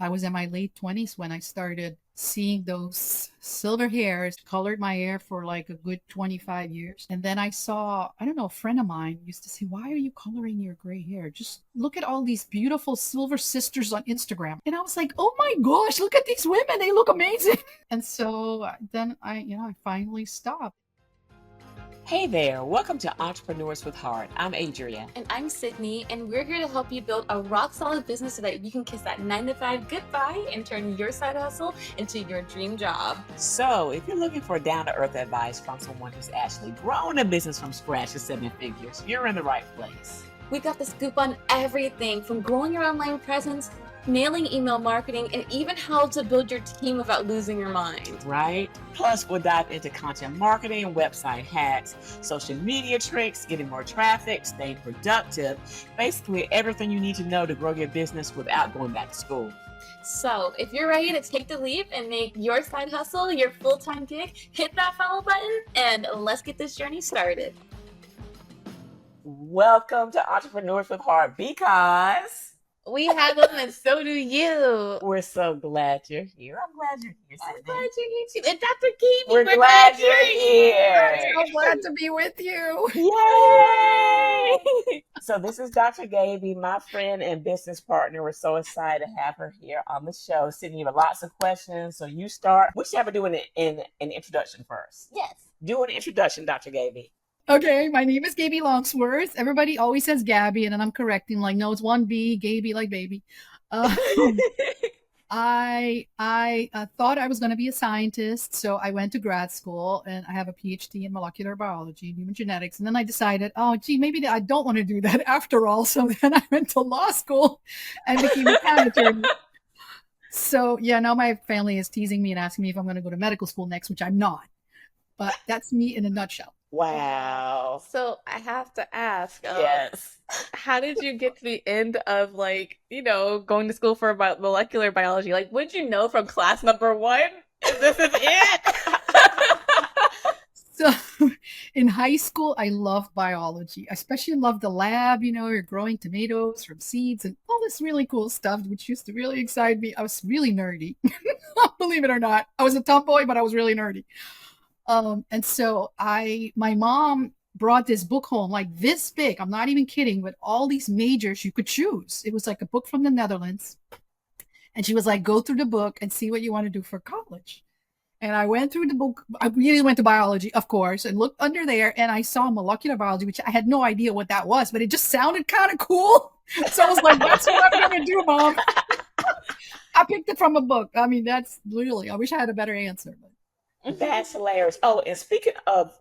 I was in my late 20s when I started seeing those silver hairs, colored my hair for like a good 25 years. And then I saw, I don't know, a friend of mine used to say, "Why are you coloring your gray hair? Just look at all these beautiful silver sisters on Instagram." And I was like, "Oh my gosh, look at these women. They look amazing." And so then I finally stopped. Hey there, welcome to Entrepreneurs with Heart. I'm Adria. And I'm Sydney, and we're here to help you build a rock solid business so that you can kiss that 9 to 5 goodbye and turn your side hustle into your dream job. So, if you're looking for down to earth advice from someone who's actually grown a business from scratch to 7 figures, you're in the right place. We got the scoop on everything from growing your online presence, nailing email marketing, and even how to build your team without losing your mind. Right? Plus, we'll dive into content marketing, website hacks, social media tricks, getting more traffic, staying productive, basically everything you need to know to grow your business without going back to school. So, if you're ready to take the leap and make your side hustle your full-time gig, hit that follow button and let's get this journey started. Welcome to Entrepreneurs with Heart because We have them, and so do you. we're so glad you're here. I'm glad you're here, I'm Sydney. glad you're here too. And Dr. Gaby, We're glad you're I'm here. so glad to be with you. Yay! So this is Dr. Gaby, my friend and business partner. We're so excited to have her here on the show. Sydney, you have lots of questions, so you start. We should have her do an introduction first. Yes. Do an introduction, Dr. Gaby. Okay, my name is Gaby Longsworth. Everybody always says Gabby, and then I'm correcting, like, no, it's one B, Gaby, like baby. Uh, I thought I was going to be a scientist, so I went to grad school, and I have a PhD in molecular biology and human genetics. And then I decided, oh, gee, maybe I don't want to do that after all. So then I went to law school and became a patent attorney. So yeah, now my family is teasing me and asking me if I'm going to go to medical school next, which I'm not. But that's me in a nutshell. Wow. So I have to ask, Yes. how did you get to the end of going to school for molecular biology? Like, what did you know from class number 1? This is it. So in high school, I loved biology. I especially loved the lab. You're growing tomatoes from seeds and all this really cool stuff, which used to really excite me. I was really nerdy. Believe it or not. I was a tomboy, but I was really nerdy. And so my mom brought this book home, like this big. I'm not even kidding, with all these majors you could choose. It was like a book from the Netherlands. And she was like, go through the book and see what you want to do for college. And I went through the book. I really went to biology, of course, and looked under there, and I saw molecular biology, which I had no idea what that was, but it just sounded kind of cool. So I was like, that's what I'm going to do, Mom. I picked it from a book. I mean, that's literally, I wish I had a better answer. But That's hilarious. Oh, and speaking of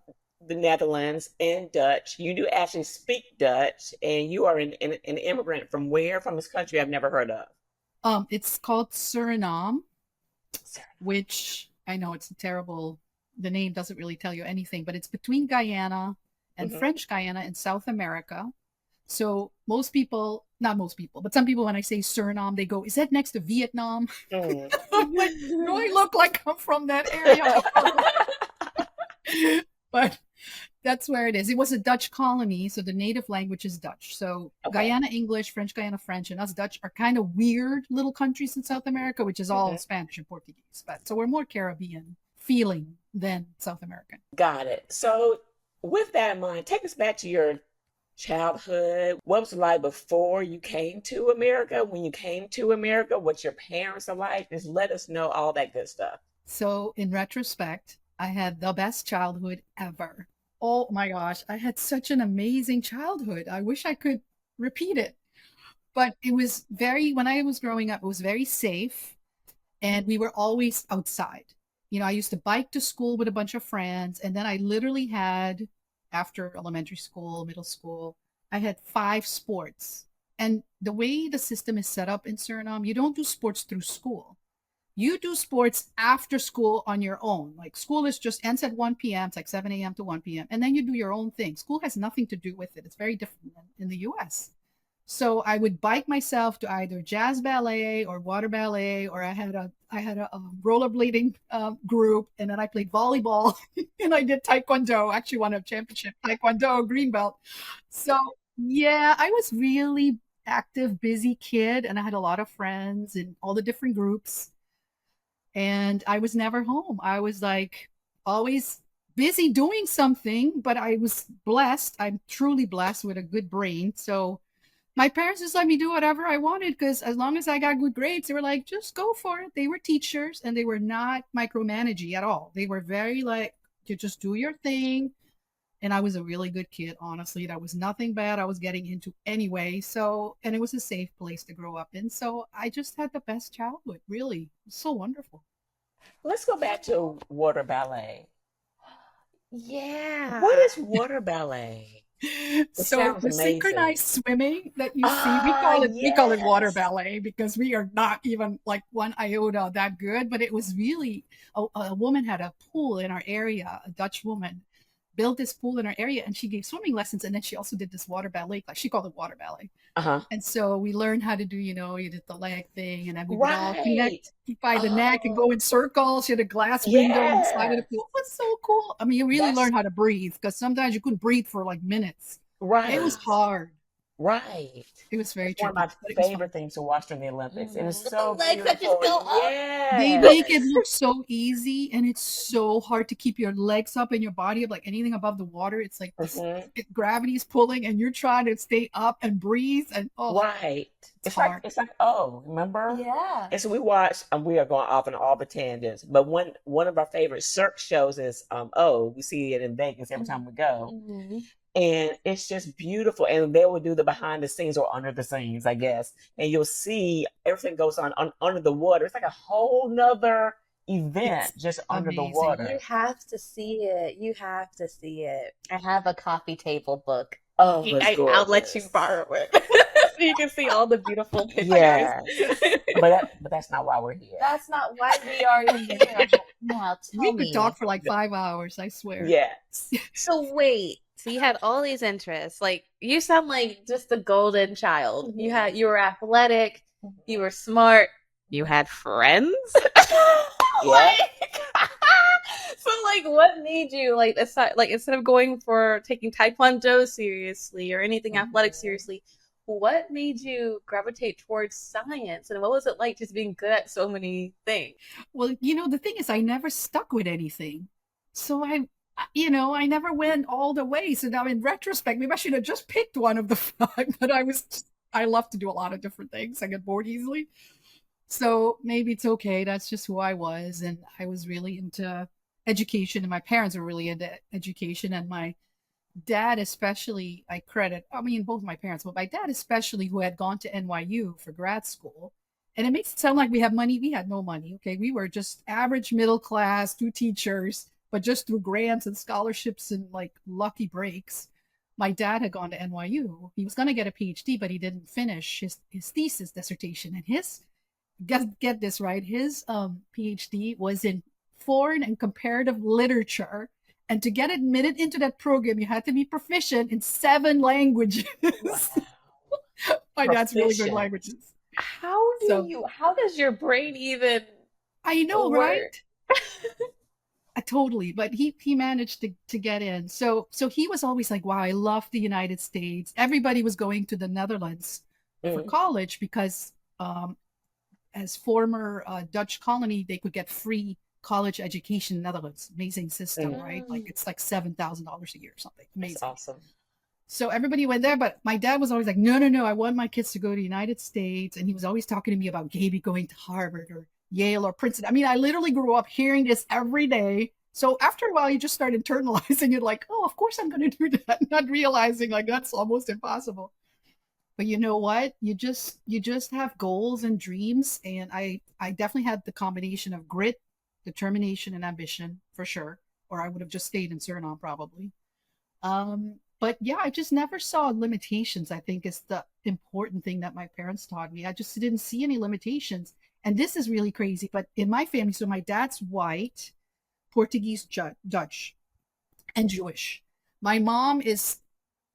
the Netherlands and Dutch, you do actually speak Dutch, and you are an immigrant from where? From this country I've never heard of. It's called Suriname, Sarah. which I know it's the name doesn't really tell you anything, but it's between Guyana and Mhm. French Guyana in South America. So most people, not most people, but some people, when I say Suriname, they go, is that next to Vietnam? Mm. I'm like, do I look like I'm from that area? But that's where it is. It was a Dutch colony, so the native language is Dutch. So Okay. Guyana English, French Guyana French, and us Dutch are kind of weird little countries in South America, which is all Mhm. Spanish and Portuguese. But so we're more Caribbean feeling than South American. Got it. So, with that in mind, take us back to your childhood. What was it like before you came to America? When you came to America, what your parents are like? Just let us know all that good stuff. So in retrospect, I had the best childhood ever. Oh my gosh, I had such an amazing childhood. I wish I could repeat it. But it was when I was growing up, it was very safe, and we were always outside. I used to bike to school with a bunch of friends, and then I literally had, after elementary school, middle school, I had 5 sports. And the way the system is set up in Suriname, you don't do sports through school. You do sports after school on your own. Like, school ends at 1 p.m. It's like 7 a.m. to 1 p.m. And then you do your own thing. School has nothing to do with it. It's very different than in the US. So I would bike myself to either jazz ballet or water ballet, or I had a rollerblading group, and then I played volleyball and I did taekwondo. Actually won a championship taekwondo green belt. So yeah, I was really active, busy kid, and I had a lot of friends in all the different groups. And I was never home. I was like always busy doing something, but I was blessed. I'm truly blessed with a good brain. So my parents just let me do whatever I wanted because as long as I got good grades, they were like, just go for it. They were teachers and they were not micromanaging at all. They were very like, you just do your thing. And I was a really good kid, honestly. That was nothing bad I was getting into anyway. So, and it was a safe place to grow up in. So I just had the best childhood, really. It was so wonderful. Let's go back to water ballet. What Yeah. is water ballet? It So sounds the amazing. synchronized swimming that you see, Ah, we call it water yes. ballet because we are not even like one iota that good. But it was really a woman had a pool in our area, a Dutch woman built this pool in our area, and she gave swimming lessons, and then she also did this water ballet, like she called it water ballet. Uh-huh. And so we learned how to do, you did the leg thing, and then we would all Right. connect by the neck and Oh, go in circles. She had a glass window on the side of the yes. pool. It was so cool. I mean, you really That's learn how to breathe because sometimes you couldn't breathe for like minutes. It was right. hard. Right. It was very That's one of my tricky, but it was fun. favorite things to watch during the Olympics. It is With the so legs that just beautiful. go up. They make it Yes. look so easy, and it's so hard to keep your legs up and your body up, like anything above the water. It's like this Hmm. gravity's pulling, and you're trying to stay up and breathe, and oh, Right. it's hard. It's like oh, remember? Yeah. And so we watched. We are going off on all the tangents, but one of our favorite Cirque shows is oh, we see it in Vegas every time we go, Mm-hmm. and it's just beautiful. And they will do the behind the scenes or under the scenes, I guess, and you'll see everything goes on under the water. It's like a whole nother event It's just under the amazing. You water. have to see it. You have to see it. I have a coffee table book. Oh, it's I'll let you gorgeous. borrow it so you can see all the beautiful pictures. Yes, but that's not why we're here. That's not why we are here. Now We tell could me. talk for like 5 hours, I swear. Yes. So wait. So you had all these interests. Like you sound like just a golden child. You were athletic, you were smart, you had friends. Yep. Like so like what made you like instead of going for taking taekwondo seriously or anything athletic Mhm. seriously, what made you gravitate towards science and what was it like just being good at so many things? Well, the thing is, I never stuck with anything. So I never went all the way. So now in retrospect, maybe I should have just picked one of the five, but I love to do a lot of different things. I get bored easily. So maybe it's okay. That's just who I was. And I was really into education, and my parents were really into education. And my dad, especially, I mean, both my parents, but my dad, especially, who had gone to NYU for grad school. And it makes it sound like we have money. We had no money. Okay. We were just average middle class, two teachers, but just through grants and scholarships and like lucky breaks. My dad had gone to NYU. He was going to get a PhD, but he didn't finish his thesis dissertation. And get this right, his PhD was in foreign and comparative literature. And to get admitted into that program, you had to be proficient in 7 languages. Wow. My dad's really good Proficient. languages. So How does your brain even I know, work? right? Totally, but he managed to get in. So he was always like, "Wow, I love the United States." Everybody was going to the Netherlands for Mhm. college because as former Dutch colony, they could get free college education in the Netherlands. Amazing system, Mhm. right? Like it's like $7,000 a year or something. That's Amazing. awesome. So everybody went there, but my dad was always like, no, no, no, I want my kids to go to the United States. And he was always talking to me about Gaby going to Harvard or Yale or Princeton. I mean, I literally grew up hearing this every day. So after a while, you just start internalizing it like, oh, of course I'm going to do that, not realizing like that's almost impossible. But you know what? You just have goals and dreams. And I definitely had the combination of grit, determination, and ambition for sure. Or I would have just stayed in Suriname probably. But yeah, I just never saw limitations, I think is the important thing that my parents taught me. I just didn't see any limitations. And this is really crazy, but in my family, so my dad's white, Portuguese, Dutch, and Jewish. My mom is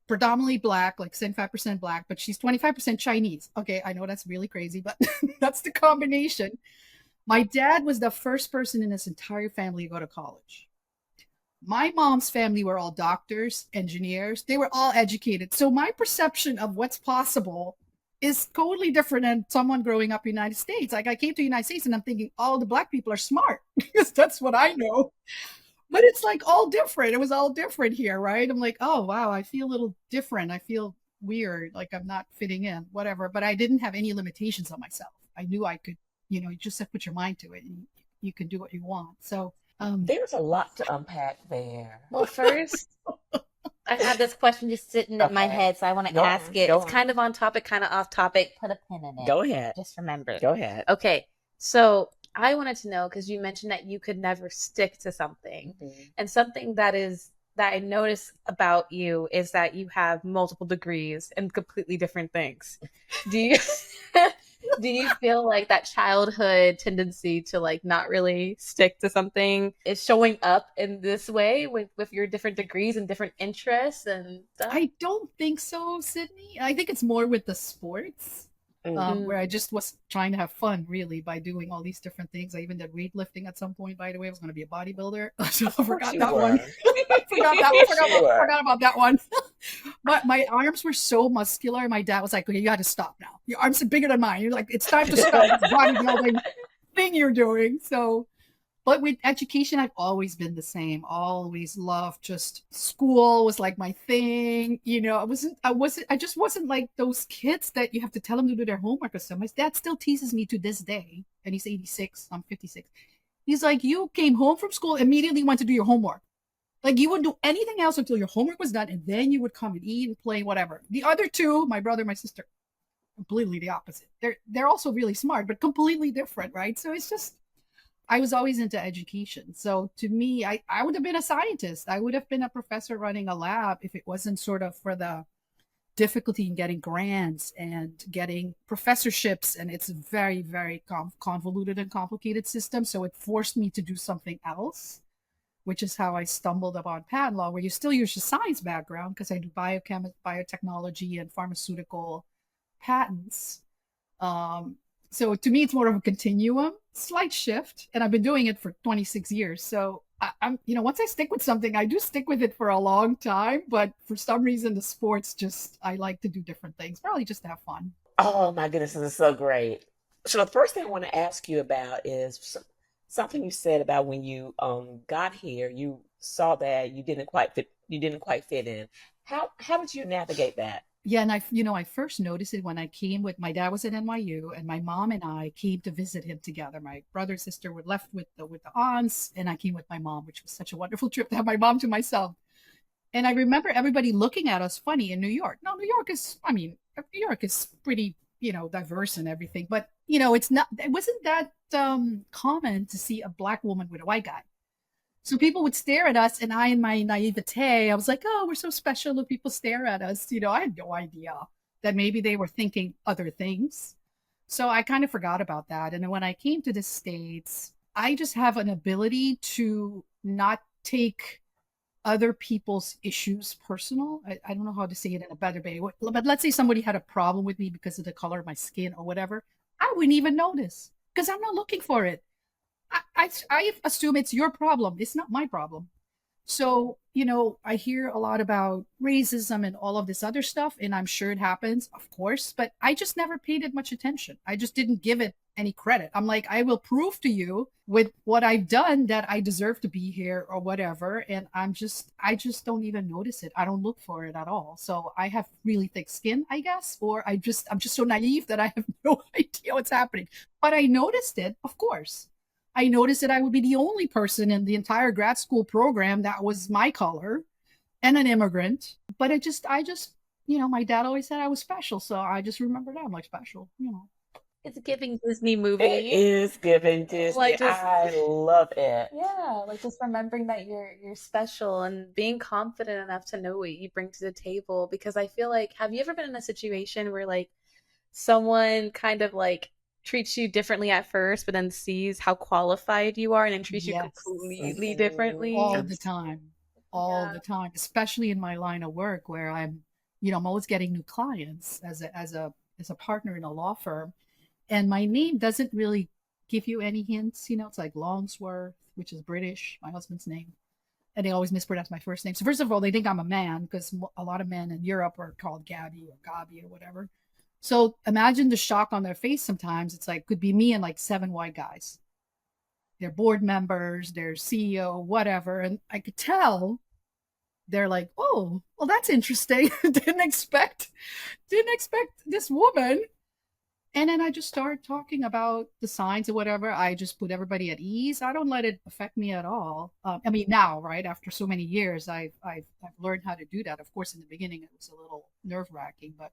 predominantly black, like 75% black, but she's 25% Chinese. Okay, I know that's really crazy, but that's the combination. My dad was the first person in his entire family to go to college. My mom's family were all doctors, engineers. They were all educated. So my perception of what's possible is totally different than someone growing up in the United States. Like I came to the United States and I'm thinking all the black people are smart because that's what I know. But it's like all different. It was all different here, right? I'm like, oh wow, I feel a little different. I feel weird, like I'm not fitting in, whatever. But I didn't have any limitations on myself. I knew I could, you just have to put your mind to it and you can do what you want. So There's a lot to unpack there. Well, first, I have this question just sitting in my Okay. head, so I want to Go ask on. it. Go It's on. kind of on topic, kind of off topic. Put a pin in it. Go ahead. Just remember. Go ahead. Okay, so I wanted to know because you mentioned that you could never stick to something, and something that I notice about you is that you have multiple degrees in completely different things. Do you do you feel like that childhood tendency to like not really stick to something is showing up in this way with your different degrees and different interests and stuff? I don't think so, Sydney. I think it's more with the sports. Where I just was trying to have fun really by doing all these different things. I even did weightlifting at some point, by the way. I was going to be a bodybuilder. So I forgot that one. Forgot about that one. But my arms were so muscular. My dad was like, okay, you got to stop now. Your arms are bigger than mine. You're like, it's time to stop this bodybuilding thing you're doing. So, but with education, I've always been the same. Always loved just school was like my thing. I just wasn't like those kids that you have to tell them to do their homework or something. My dad still teases me to this day, and he's 86. I'm 56. He's like, you came home from school, immediately went to do your homework. Like you wouldn't do anything else until your homework was done, and then you would come and eat and play, whatever. The other two, my brother, my sister, completely the opposite. They're also really smart, but completely different, right? So it's just I was always into education. So to me, I would have been a scientist. I would have been a professor running a lab if it wasn't sort of for the difficulty in getting grants and getting professorships. And it's a very, very convoluted and complicated system. So it forced me to do something else, which is how I stumbled upon patent law, where you still use your science background because I do biotechnology and pharmaceutical patents. So to me, it's more of a continuum, slight shift, and I've been doing it for 26 years. So once I stick with something, I do stick with it for a long time. But for some reason, the sports I like to do different things, probably just to have fun. Oh my goodness, this is so great. So the first thing I want to ask you about is something you said about when you got here, you saw that you didn't quite fit in. How did you navigate that? Yeah, and I first noticed it when I came with my dad was at NYU, and my mom and I came to visit him together. My brother and sister were left with the aunts, and I came with my mom, which was such a wonderful trip to have my mom to myself. And I remember everybody looking at us funny in New York. Now, New York is pretty, diverse and everything, but it wasn't that common to see a black woman with a white guy. So people would stare at us, and I, in my naivete, I was like, "Oh, we're so special that people stare at us." I had no idea that maybe they were thinking other things. So I kind of forgot about that. And then when I came to the States, I just have an ability to not take other people's issues personal. I don't know how to say it in a better way, but let's say somebody had a problem with me because of the color of my skin or whatever. I wouldn't even notice because I'm not looking for it. I assume it's your problem. It's not my problem. So, I hear a lot about racism and all of this other stuff, and I'm sure it happens, of course, but I just never paid it much attention. I just didn't give it any credit. I'm like, I will prove to you with what I've done that I deserve to be here or whatever. And I just don't even notice it. I don't look for it at all. So I have really thick skin, I guess, or I'm just so naive that I have no idea what's happening. But I noticed it, of course. I noticed that I would be the only person in the entire grad school program that was my color and an immigrant. But my dad always said I was special. So I just remember that I'm like special. It's giving Disney movie. It is giving Disney. Like I love it. Yeah, like just remembering that you're special and being confident enough to know what you bring to the table. Because I feel like, have you ever been in a situation where like someone kind of like treats you differently at first, but then sees how qualified you are and then treats you Yes. completely differently? All the time. All the time, especially in my line of work where I'm always getting new clients as a partner in a law firm. And my name doesn't really give you any hints. It's like Longsworth, which is British, my husband's name. And they always mispronounce my first name. So first of all, they think I'm a man because a lot of men in Europe are called Gabby or Gaby or whatever. So imagine the shock on their face sometimes. It's like, could be me and like 7 white guys. They're board members, they're CEO, whatever. And I could tell they're like, oh, well, that's interesting. Didn't expect this woman. And then I just started talking about the signs or whatever. I just put everybody at ease. I don't let it affect me at all. I mean, now, right after so many years, I've learned how to do that. Of course, in the beginning, it was a little nerve wracking, but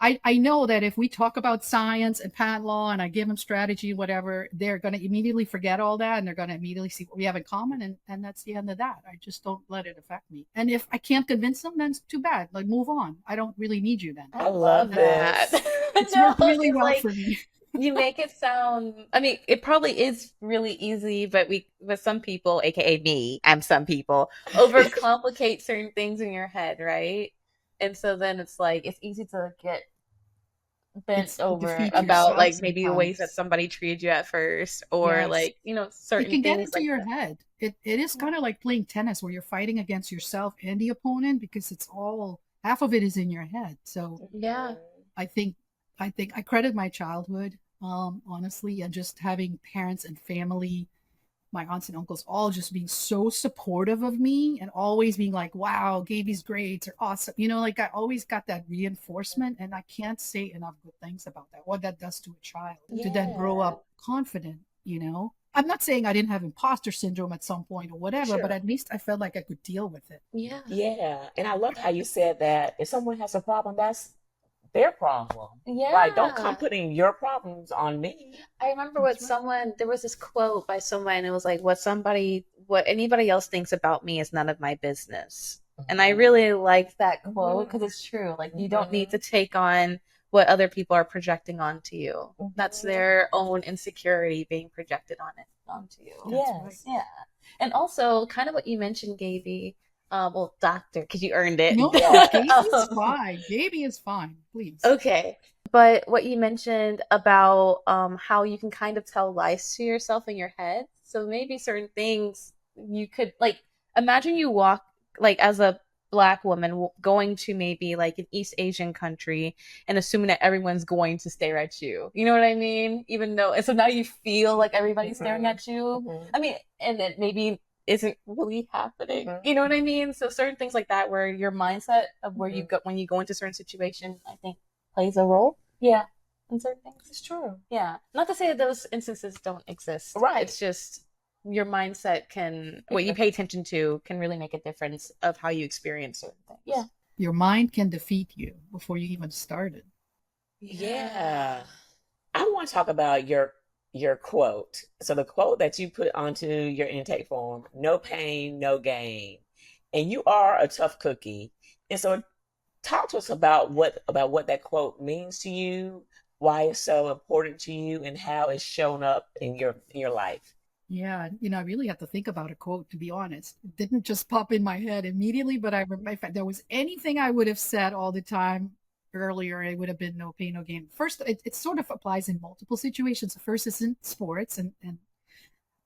I know that if we talk about science and patent law and I give them strategy, whatever, they're going to immediately forget all that and they're going to immediately see what we have in common. And that's the end of that. I just don't let it affect me. And if I can't convince them, then it's too bad. Like, move on. I don't really need you then. I I love love that. this. It's No, worked really it's well like for me. you make it sound, I mean, it probably is really easy, but some people, aka me, and some people, overcomplicate certain things in your head, right? And so then it's like it's easy to get bent It's over defeat about yourself like maybe the ways that sometimes. somebody treated you at first, or Yes. like, It certain can get things into like your that. head. It is kind of like playing tennis where you're fighting against yourself and the opponent because it's all half of it is in your head. So Yeah. I think I credit my childhood, honestly, and just having parents and family, my aunts and uncles, all just being so supportive of me and always being like, "Wow, Gaby's grades are awesome." Like I always got that reinforcement, and I can't say enough good things about that. What that does to a child to then grow Yeah. up confident. I'm not saying I didn't have imposter syndrome at some point or whatever, but Sure. at least I felt like I could deal with it. Yeah. Yeah. And I loved how you said that if someone has a problem, that's their problem. Right. Don't come Yeah. putting your problems on me. I remember That's right. there was this quote by someone, it was like, what anybody else thinks about me is none of my business. And I Mhm. really liked that quote Mhm. because it's true. Like, you don't need Mhm. to take on what other people are projecting onto you. That's Mhm. their own insecurity being projected onto you. That's right. Yes, yeah. And also, kind of what you mentioned, Gaby, well, doctor, because you earned it. No, no, Yes. Gaby's fine. Gaby is fine. Please. Okay. But what you mentioned about how you can kind of tell lies to yourself in your head. So maybe certain things you could like imagine you walk like as a black woman going to maybe like an East Asian country and assuming that everyone's going to stare at you. You know what I mean? Even though and so now you feel like everybody's staring Mhm. at you. Mhm. I mean, and it maybe isn't really happening. Mhm. You know what I mean? So certain things like that where your mindset of where you Mhm. go when you go into certain situation, I think plays a role. Yeah. In certain things. It's true. Yeah. Not to say that those instances don't exist. Right. It's just your mindset what you pay attention to can really make a difference of how you experience certain things. Yeah. Your mind can defeat you before you even started. Yeah. I want to talk about your quote. So the quote that you put onto your intake form, no pain, no gain. And you are a tough cookie. And so talk to us about what that quote means to you, why it's so important to you, and how it's shown up in your life. Yeah, I really have to think about a quote to be honest. It didn't just pop in my head immediately, but I remember if there was anything I would have said all the time earlier, it would have been no pain, no gain. First, it sort of applies in multiple situations. First is in sports and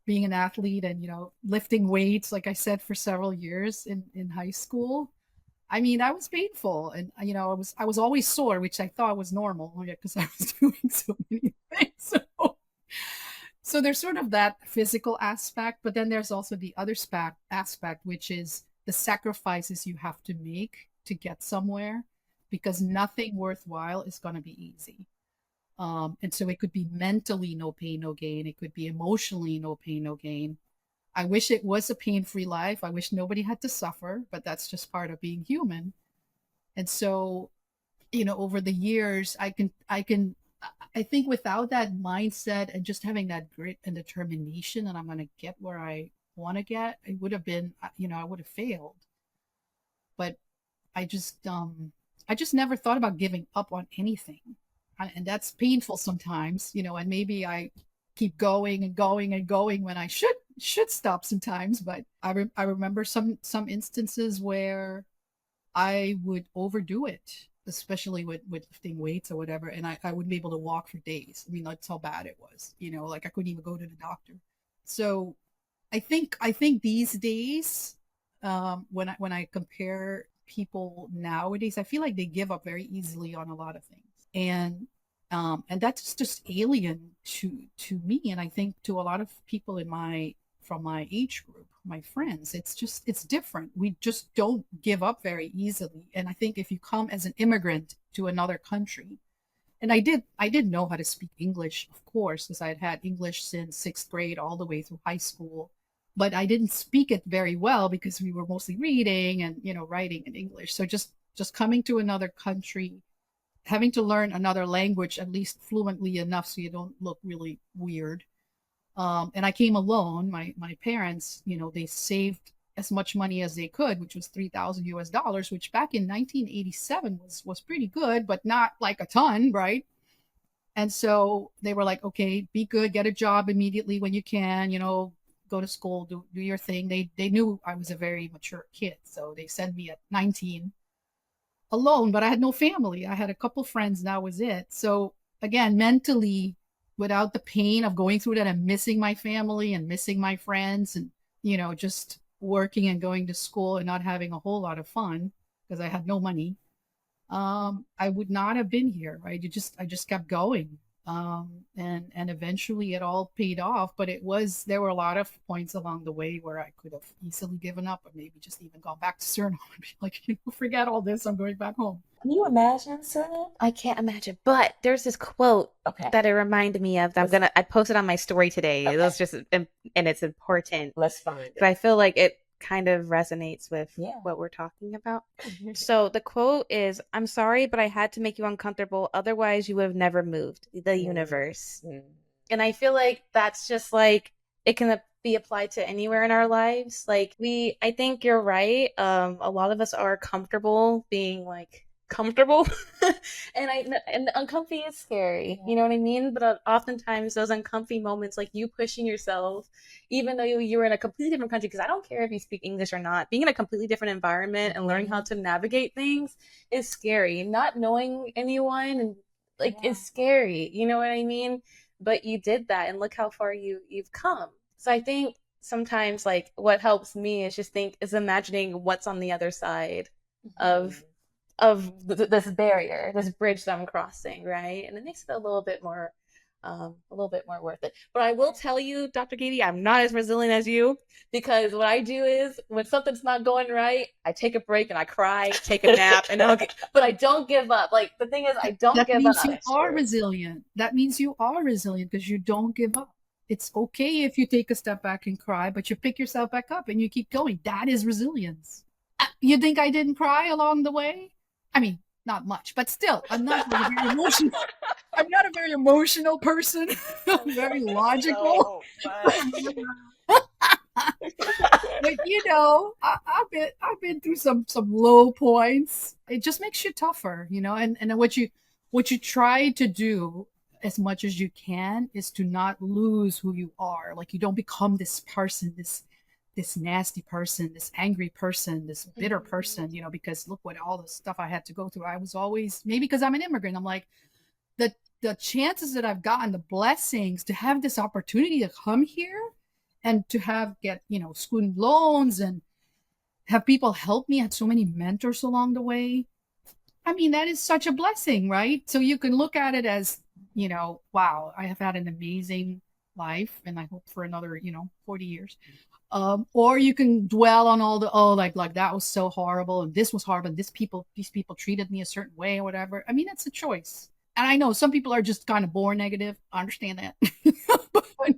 being an athlete and lifting weights, like I said, for several years in high school. I mean, that was painful, and I was always sore, which I thought was normal, because I was doing so many things. So there's sort of that physical aspect, but then there's also the other aspect, which is the sacrifices you have to make to get somewhere, because nothing worthwhile is going to be easy. And so it could be mentally no pain, no gain. It could be emotionally no pain, no gain. I wish it was a pain-free life. I wish nobody had to suffer, but that's just part of being human. And so, over the years, I think without that mindset and just having that grit and determination that I'm going to get where I want to get, it would have been, I would have failed. But I just never thought about giving up on anything. And that's painful sometimes, and maybe I keep going and going and going when I should stop sometimes. But I remember some instances where I would overdo it, especially with lifting weights or whatever, and I wouldn't be able to walk for days. I mean, that's how bad it was. Like I couldn't even go to the doctor. So I think these days, when I compare people nowadays, I feel like they give up very easily on a lot of things. And that's just alien to me, and I think to a lot of people in my from my age group, my friends. It's different. We just don't give up very easily. And I think if you come as an immigrant to another country, and I did know how to speak English, of course, because I had had English since sixth grade all the way through high school, but I didn't speak it very well because we were mostly reading and writing in English. So just coming to another country, having to learn another language at least fluently enough so you don't look really weird. And I came alone. My parents, they saved as much money as they could, which was 3,000 US dollars, which back in 1987 was pretty good, but not like a ton, right? And so they were like, okay, be good, get a job immediately when you can, go to school, do your thing. They knew I was a very mature kid, so they sent me at 19 alone, but I had no family. I had a couple friends, and that was it. So again, mentally, without the pain of going through that and missing my family and missing my friends and, just working and going to school and not having a whole lot of fun because I had no money, I would not have been here, right? I just kept going. And eventually it all paid off, but there were a lot of points along the way where I could have easily given up or maybe just even gone back to Suriname and be like, forget all this, I'm going back home. Can you imagine, Suriname? I can't imagine. But there's this quote Okay. that it reminded me of that I posted on my story today. Okay. It was just, and it's important. Let's find it. But I feel like it kind of resonates with what we're talking about. So the quote is, "I'm sorry, but I had to make you uncomfortable. Otherwise, you would have never moved. The universe." And I feel like that's just like, it can be applied to anywhere in our lives. Like I think you're right. A lot of us are comfortable being like comfortable and uncomfy is scary, you know what I mean? But oftentimes those uncomfy moments, like you pushing yourself, even though you were in a completely different country, because I don't care if you speak English or not, being in a completely different environment and learning how to navigate things is scary. Not knowing anyone and is scary, you know what I mean? But you did that, and look how far you've come. So I think sometimes like what helps me is imagining what's on the other side of this barrier, this bridge that I'm crossing, right? And it makes it a little bit more worth it. But I will tell you, Dr. Gaby, I'm not as resilient as you, because what I do is when something's not going right, I take a break and I cry, take a nap, and but I don't give up. Like the thing is, I don't give up. That means you are resilient. That means you are resilient because you don't give up. It's okay if you take a step back and cry, but you pick yourself back up and you keep going. That is resilience. You think I didn't cry along the way? I mean, not much, but still, I'm not very emotional. I'm not a very emotional person. I'm very logical. But I've been through some low points. It just makes you tougher, and what you try to do as much as you can is to not lose who you are. Like you don't become this person, this nasty person, this angry person, this bitter person, because look what all the stuff I had to go through. I was always, maybe because I'm an immigrant, I'm like, the chances that I've gotten, the blessings to have this opportunity to come here and to get student loans and have people help me. I had so many mentors along the way. I mean, that is such a blessing, right? So you can look at it as, wow, I have had an amazing life, and I hope for another 40 years. Or you can dwell on all the like that was so horrible and this was horrible and these people treated me a certain way or whatever. I mean, it's a choice. And I know some people are just kind of born negative. I understand that. But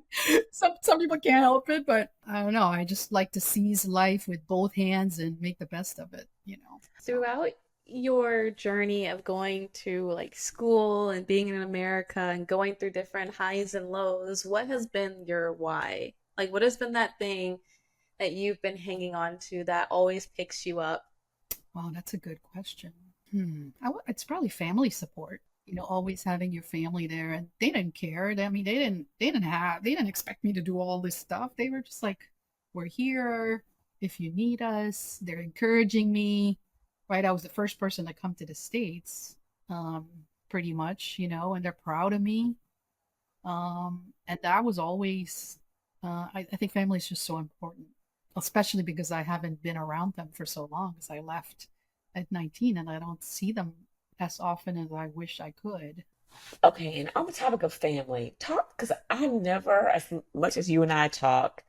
some people can't help it, but I don't know. I just like to seize life with both hands and make the best of it, Throughout your journey of going to like school and being in America and going through different highs and lows, what has been your why? Like, what has been that thing that you've been hanging on to that always picks you up? Wow, that's a good question. It's probably family support. Always having your family there, and they didn't care. I mean, they didn't expect me to do all this stuff. They were just like, we're here if you need us. They're encouraging me, right? I was the first person to come to the States, pretty much, and they're proud of me. And that was always, I think family is just so important, especially because I haven't been around them for so long, because I left at 19 and I don't see them as often as I wish I could. Okay, and on the topic of family, talk because I never, as much as you and I talk,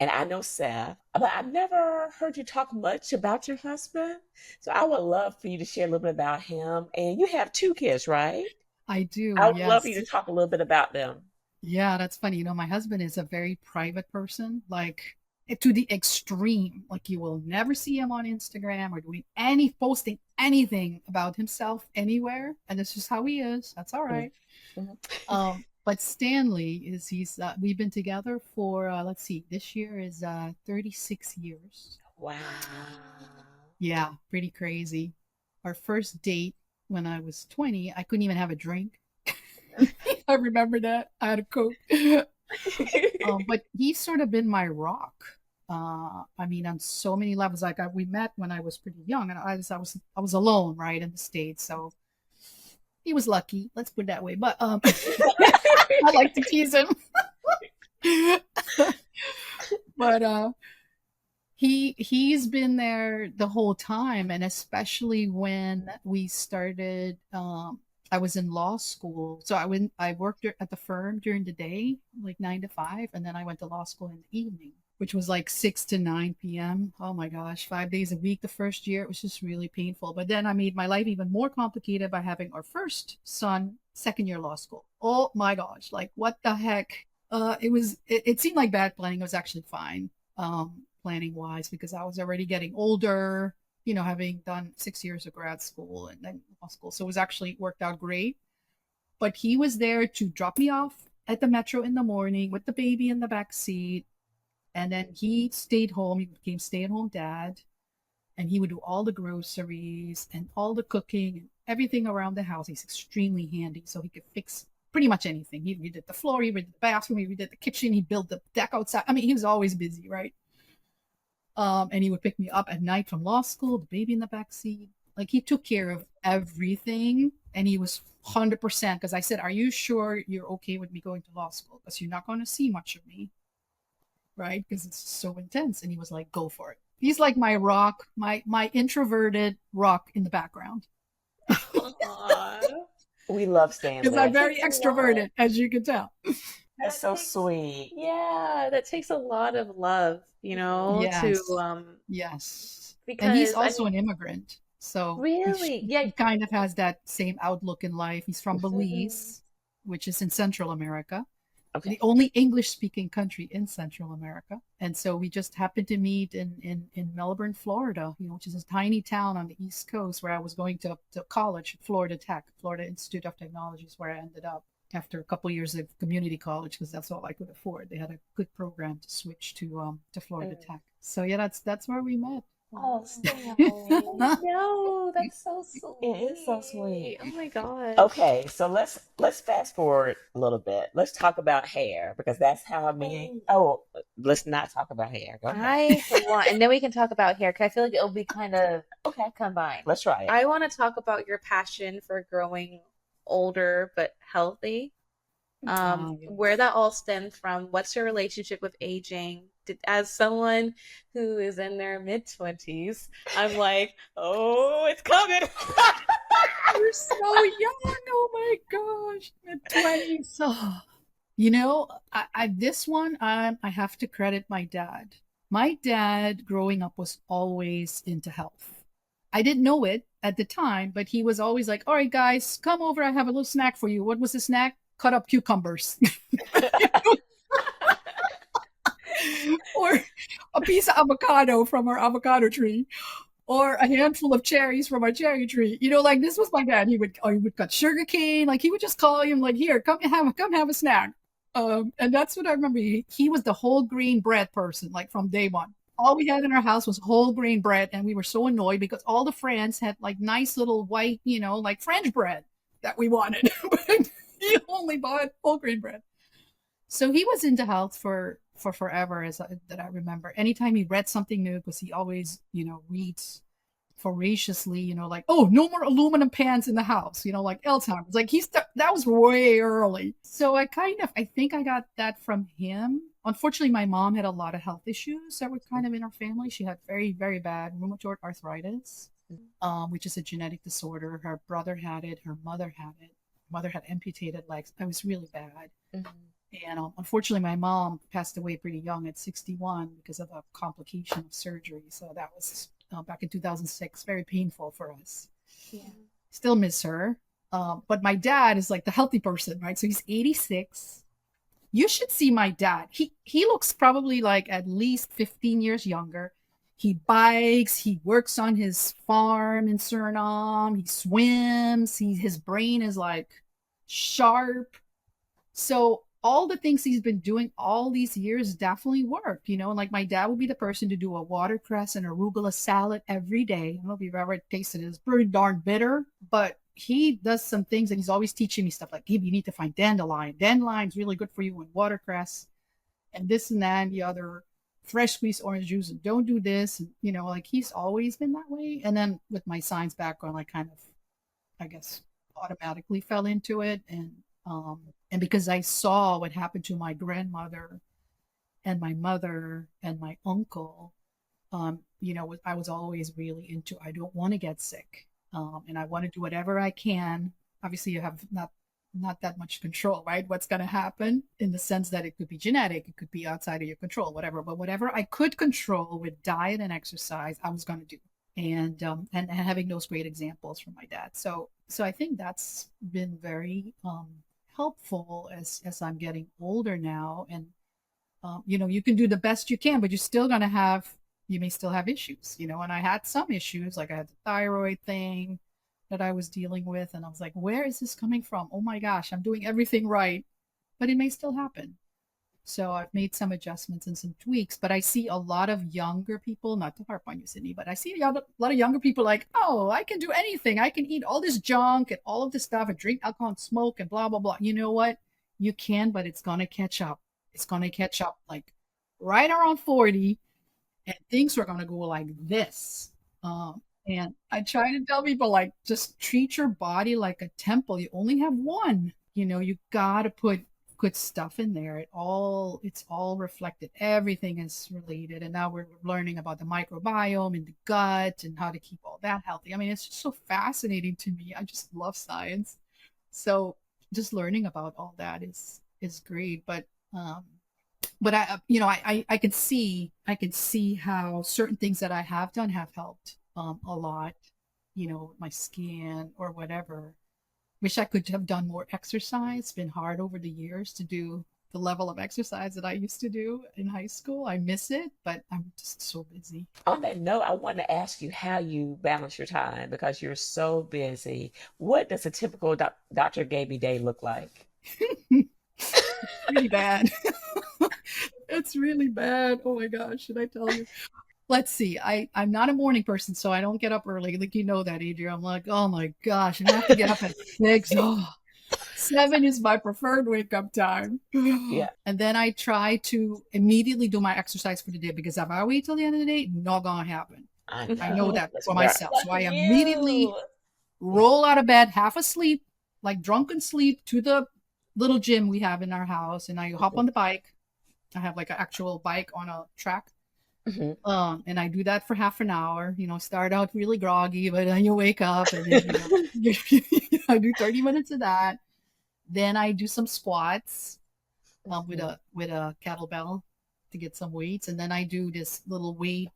and I know Seth, but I've never heard you talk much about your husband. So I would love for you to share a little bit about him. And you have two kids, right? I do, I would love for you yes. to talk a little bit about them. Yeah, that's funny. My husband is a very private person, like to the extreme. Like you will never see him on Instagram or doing any posting anything about himself anywhere. And it's just how he is. That's all Mm, right. mhm. But Stanley is he's we've been together for let's see, this year is 36 years. Wow. Yeah, pretty crazy. Our first date when I was 20, I couldn't even have a drink. I remember that. I had a Coke. But he's sort of been my rock. I mean, on so many levels. Like we met when I was pretty young, and I was alone, right, in the States. So he was lucky. Let's put it that way. But I like to tease him. But he's been there the whole time, and especially when we started. I was in law school, so I worked at the firm during the day, like 9 to 5, and then I went to law school in the evening, which was like 6 to 9 p.m. Oh my gosh, 5 days a week the first year. It was just really painful. But then I made my life even more complicated by having our first son, second year law school. Oh my gosh, like what the heck? It seemed like bad planning. It was actually fine, planning wise, because I was already getting older, having done 6 years of grad school and then law school. So it was actually worked out great. But he was there to drop me off at the metro in the morning with the baby in the back seat. And then he stayed home. He became stay-at-home dad. And he would do all the groceries and all the cooking and everything around the house. He's extremely handy, so he could fix pretty much anything. He redid the floor, he redid the bathroom, he redid the kitchen, he built the deck outside. I mean, he was always busy, right? And he would pick me up at night from law school, the baby in the back seat. Like he took care of everything, and he was 100%. Because I said, "Are you sure you're okay with me going to law school? Because you're not going to see much of me, right? Because it's so intense." And he was like, "Go for it." He's like my rock, my introverted rock in the background. Aw. We love Because Stanley. I'm That very takes a lot. extroverted, as you can tell. That's That so takes, sweet. yeah, that takes a lot of love, to Yes, yes. And he's because I also mean, an immigrant, so really, yeah. he kind of has that same outlook in life. He's from Mhm. Belize, which is in Central America, Okay. the only English speaking country in Central America. And so we just happened to meet in Melbourne, Florida, which is a tiny town on the East Coast where I was going to college, Florida Tech, Florida Institute of Technology is where I ended up after a couple of years of community college because that's all I could afford. They had a good program to switch to Florida Mm. Tech. So yeah, that's where we met. Oh, Stanley. No, that's so It is so sweet. sweet. Oh my gosh. Okay, so let's fast forward a little bit. Let's talk about hair because that's how me. Oh, Oh, let's not talk about hair. Go ahead. I want, and then we can talk about hair because I feel like it'll be kind of Okay, combined. let's try it. I want to talk about your passion for growing older but healthy. Where Yes. that all stemmed from. What's your relationship with aging? As someone who is in their mid-20s, I'm like, oh, it's coming. You're so young. Oh my gosh. Mid-20s. Oh. This one, I have to credit my dad. My dad, growing up, was always into health. I didn't know it at the time, but he was always like, "All right, guys, come over. I have a little snack for you." What was the snack? Cut up cucumbers. Or a piece of avocado from our avocado tree, or a handful of cherries from our cherry tree. Like this was my dad. He would cut sugar cane. Like he would just call him like, "Here, come have a snack." And that's what I remember. He was the whole grain bread person, like from day one. All we had in our house was whole grain bread, and we were so annoyed because all the friends had like nice little white, like French bread that we wanted, but he only bought whole grain bread. So he was into health for forever, that I remember. Anytime he read something new, because he always reads voraciously, like, "Oh, no more aluminum pans in the house," like Alzheimer's. Like that was way early. So I think I got that from him. Unfortunately, my mom had a lot of health issues that were kind of in our family. She had very, very bad rheumatoid arthritis. which is a genetic disorder. Her brother had it. Her mother had it. Mother had amputated legs. It was really bad. And unfortunately, my mom passed away pretty young at 61 because of a complication of surgery. So that was back in 2006, very painful for us. Yeah. Still miss her. But my dad is like the healthy person, right? So he's 86. You should see my dad. He looks probably like at least 15 years younger. He bikes, he works on his farm in Suriname, he swims, his brain is like sharp. So all the things he's been doing all these years definitely work, you know. And like my dad would be the person to do a watercress and arugula salad every day. I don't know if you've ever tasted it. It's pretty darn bitter, but he does some things and he's always teaching me stuff like, hey, you need to find dandelion. Dandelion's really good for you and watercress and this and that and the other. Fresh squeezed orange juice and don't do this. And, you know, like he's always been that way. And then with my science background, I kind of, I guess, automatically fell into it. And because I saw what happened to my grandmother and my mother and my uncle, you know, I was always really into, I don't want to get sick. And I want to do whatever I can. Obviously, you have not that much control, right? What's going to happen in the sense that it could be genetic, it could be outside of your control, whatever. But whatever I could control with diet and exercise, I was going to do. And having those great examples from my dad. So I think that's been very helpful as I'm getting older now. And you know, you can do the best you can, but you may still have issues, you know. And I had some issues, like I had the thyroid thing that I was dealing with, and I was like, where is this coming from? Oh my gosh, I'm doing everything right, but it may still happen. So I've made some adjustments and some tweaks, but I see a lot of younger people, not to harp on you, Sydney, but I see a lot of younger people like, oh, I can do anything. I can eat all this junk and all of this stuff and drink alcohol and smoke and blah, blah, blah. You know what? You can, but it's going to catch up. It's going to catch up like right around 40, and things are going to go like this. And I try to tell people, like, just treat your body like a temple. You only have one. You know, you got to put good stuff in there. It's all reflected. Everything is related. And now we're learning about the microbiome in the gut and how to keep all that healthy. I mean, it's just so fascinating to me. I just love science. So just learning about all that is great. But I, you know, I can see how certain things that I have done have helped a lot, you know, my skin or whatever. Wish I could have done more exercise. It's been hard over the years to do the level of exercise that I used to do in high school. I miss it, but I'm just so busy. On that note, I want to ask you how you balance your time because you're so busy. What does a typical Dr. Gaby day look like? Really bad. It's really bad. Oh my gosh, should I tell you? Let's see. I'm not a morning person, so I don't get up early. Like, you know that, Adrian. I'm like, oh my gosh, I have to get up at 6. Oh, 7 is my preferred wake up time. Yeah. And then I try to immediately do my exercise for the day, because if I wait till the end of the day, not gonna happen. I know that for myself. So I immediately roll out of bed, half asleep, like drunken sleep, to the little gym we have in our house, and I hop on the bike. I have like an actual bike on a track. And I do that for half an hour, you know, start out really groggy, but then you wake up and then, you know, I do 30 minutes of that. Then I do some squats with a kettlebell to get some weights. And then I do this little weight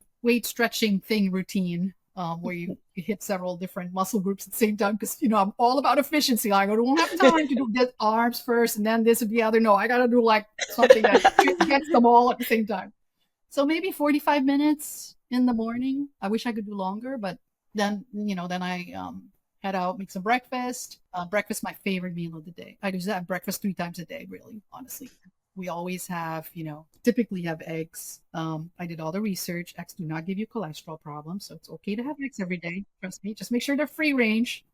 stretching thing routine where you hit several different muscle groups at the same time. Because, you know, I'm all about efficiency. Like, I don't have time to do the arms first and then this and the other. No, I got to do like something that gets them all at the same time. So maybe 45 minutes in the morning. I wish I could do longer, but then, you know, then I head out, make some breakfast. Breakfast, my favorite meal of the day. I do that breakfast 3 times a day, really, honestly. We always have, you know, typically have eggs. I did all the research. Eggs do not give you cholesterol problems, so it's okay to have eggs every day. Trust me. Just make sure they're free range.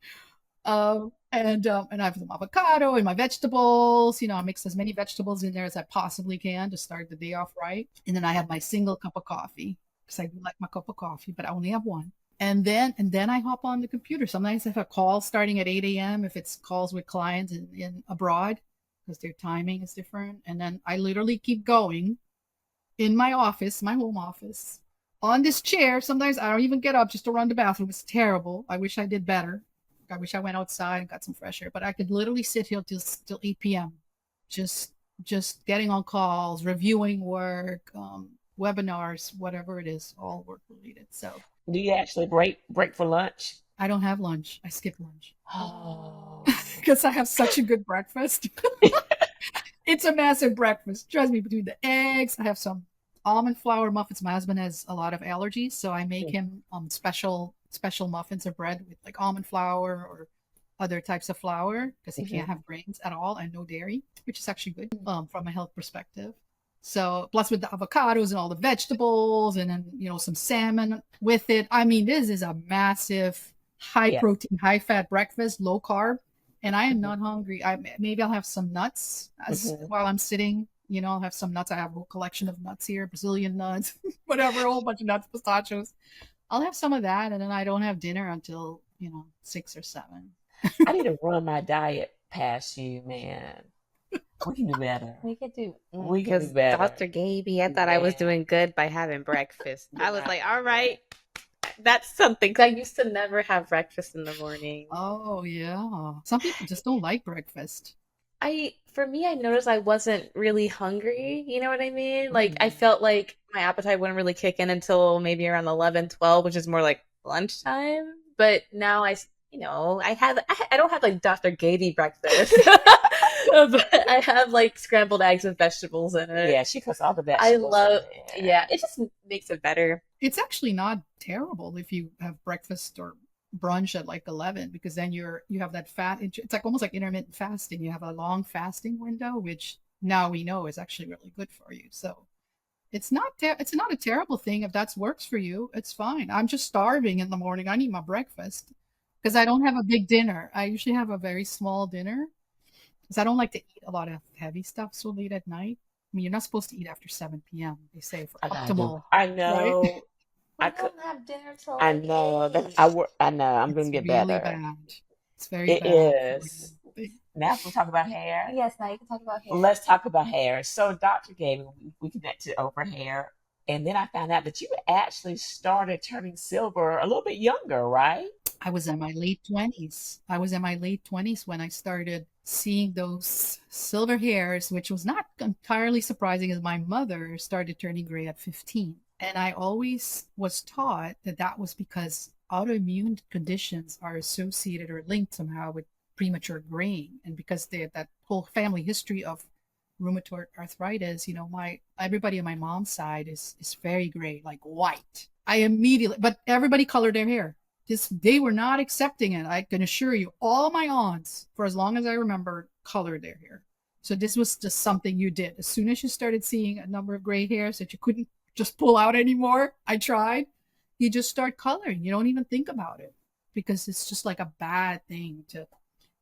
And I have some avocado and my vegetables. You know, I mix as many vegetables in there as I possibly can to start the day off right. And then I have my single cup of coffee, because I do like my cup of coffee, but I only have one. And then I hop on the computer. Sometimes I have a call starting at 8 a.m. if it's calls with clients in abroad, because their timing is different. And then I literally keep going in my office, my home office, on this chair. Sometimes I don't even get up just to run the bathroom. It's terrible. I wish I did better. I wish I went outside and got some fresh air. But I could literally sit here till 8 p.m. Just just getting on calls, reviewing work, webinars, whatever it is, all work related. So Do you actually break for lunch? I don't have lunch. I skip lunch Oh. because I have such a good breakfast. It's a massive breakfast. Trust me, between the eggs, I have some almond flour muffins. My husband has a lot of allergies, so I make him special muffins or bread with like almond flour or other types of flour because he can't Mhm. have grains at all and no dairy, which is actually good from a health perspective. So plus with the avocados and all the vegetables and then some salmon with it. I mean, this is a massive high Yeah. protein, high fat breakfast, low carb, and I am Mhm. not hungry. Maybe I'll have some nuts as Mhm. while I'm sitting. I'll have some nuts. I have a whole collection of nuts here, Brazilian nuts, whatever, a whole bunch of nuts, pistachios. I'll have some of that, and then I don't have dinner until 6 or 7. I need to run my diet past you, man. We can do better. We could do We can do because better. Dr. Gaby, I thought I was Man, doing good by having breakfast. you're I was not like, doing all good. right, that's something. 'Cause I used to never have breakfast in the morning. Oh yeah, some people just don't like breakfast. For me, I noticed I wasn't really hungry. You know what I mean? Like, I Mhm. felt like my appetite wouldn't really kick in until maybe around 11, 12, which is more like lunchtime. But now I don't have like Dr. Gaby breakfast, but I have like scrambled eggs with vegetables in it. Yeah, she puts all the I vegetables in love, there. yeah, it just makes it better. It's actually not terrible if you have breakfast or brunch at like 11 because then you have that it's like almost like intermittent fasting. You have a long fasting window, which now we know is actually really good for you. So it's not a terrible thing if that works for you. It's fine. I'm just starving in the morning. I need my breakfast because I don't have a big dinner. I usually have a very small dinner because I don't like to eat a lot of heavy stuff so late at night. I mean, you're not supposed to eat after 7 p.m. They say for I gotta do. optimal, I right? know. I We could. don't have dinner till I like know that 8. I work. I know. I'm gonna It's get really better. bad. It's very It bad for is. you. Now can we talk about hair? Yes, now you can talk about hair. Let's talk about hair. So, Dr. Gaby, we connected over hair, and then I found out that you actually started turning silver a little bit younger, right? I was in my late 20s. I was in my late 20s when I started seeing those silver hairs, which was not entirely surprising as my mother started turning gray at 15. And I always was taught that that was because autoimmune conditions are associated or linked somehow with premature graying. And because they had that whole family history of rheumatoid arthritis, my everybody on my mom's side is very gray, like white. I immediately, but everybody colored their hair. They were not accepting it. I can assure you, all my aunts, for as long as I remember, colored their hair. So this was just something you did. As soon as you started seeing a number of gray hairs that you couldn't just pull out anymore, I tried. You just start coloring. You don't even think about it because it's just like a bad thing to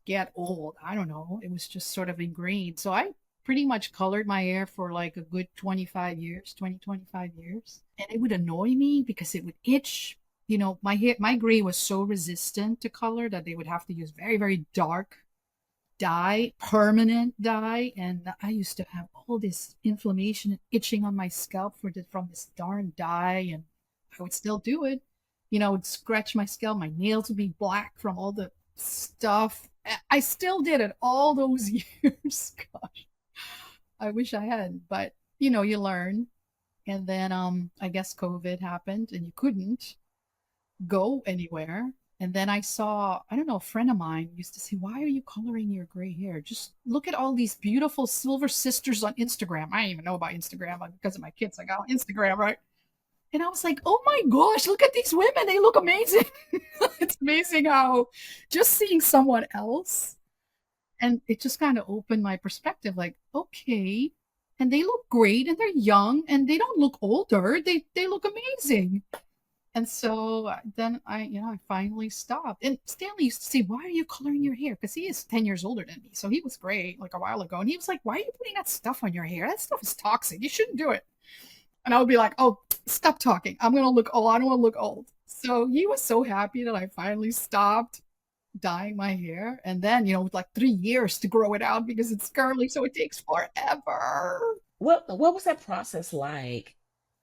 get old. I don't know. It was just sort of ingrained. So I pretty much colored my hair for like a good 25 years, 20, 25 years. And it would annoy me because it would itch. My hair, my gray was so resistant to color that they would have to use very, very dark dye, permanent dye. And I used to have all this inflammation and itching on my scalp from this darn dye. And I would still do it. I would scratch my scalp. My nails would be black from all the stuff. I still did it all those years. Gosh, I wish I had, but you learn. And then I guess COVID happened and you couldn't go anywhere. And then I don't know, a friend of mine used to say, "Why are you coloring your gray hair? Just look at all these beautiful silver sisters on Instagram." I didn't even know about Instagram because of my kids. I got on Instagram, right? And I was like, "Oh my gosh, look at these women. They look amazing." It's amazing how just seeing someone else and it just kind of opened my perspective like, okay, and they look great and they're young and they don't look older. They look amazing. And so then I finally stopped. And Stanley used to say, "Why are you coloring your hair?" Because he is 10 years older than me. So he was great like a while ago. And he was like, "Why are you putting that stuff on your hair? That stuff is toxic. You shouldn't do it." And I would be like, "Oh, stop talking. I'm going to look old. I don't want to look old." So he was so happy that I finally stopped dyeing my hair. And then, with like 3 years to grow it out because it's curly. So it takes forever. What was that process like?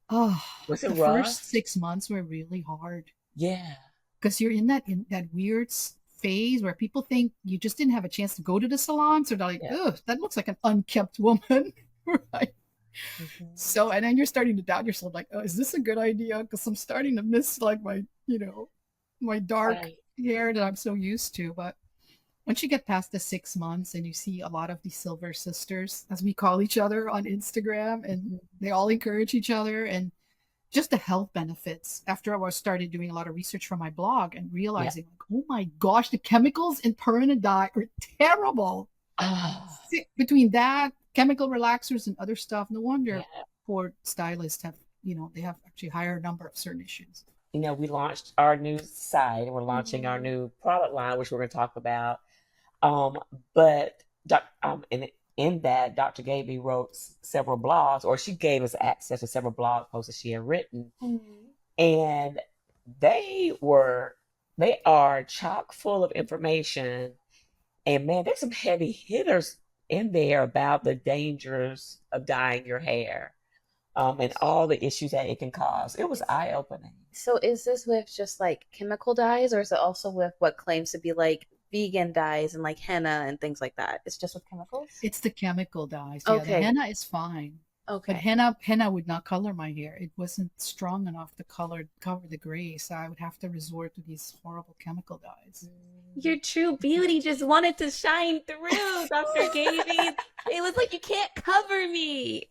Oh, Was it the rough? first 6 months were really hard Yeah. because you're in that weird phase where people think you just didn't have a chance to go to the salon, so they're like, Yeah. "Ugh, that looks like an unkept woman," right? Hmm. So, and then you're starting to doubt yourself, like, "Oh, is this a good idea?" Because I'm starting to miss like my dark Right. hair that I'm so used to. But once you get past the 6 months and you see a lot of these silver sisters, as we call each other on Instagram, and Mhm. they all encourage each other, and just the health benefits after I started doing a lot of research for my blog and Yeah. realizing, like, oh my gosh, the chemicals in permanent dye are terrible. Ah, Between that, chemical relaxers and other stuff, no wonder yeah. poor stylists have, they have actually higher number of certain issues. We launched our new site and we're launching our Mm. new product line, which we're going to talk about. Um, but in that, Dr. Gaby wrote several blogs, or she gave us access to several blog posts that she had written, Mhm. and they were they are chock full of information. And man, there's some heavy hitters in there about the dangers of dyeing your hair, and all the issues that it can cause. It was eye opening. So is this with just like chemical dyes, or is it also with what claims to be like vegan dyes and like henna and things like that? It's just with chemicals? It's the chemical dyes. Yeah, the Okay. henna is fine. But Okay. henna would not color my hair. It wasn't strong enough to cover the gray, so I would have to resort to these horrible chemical dyes. Your true beauty just wanted to shine through, Dr. Gaby. It was like, you can't cover me.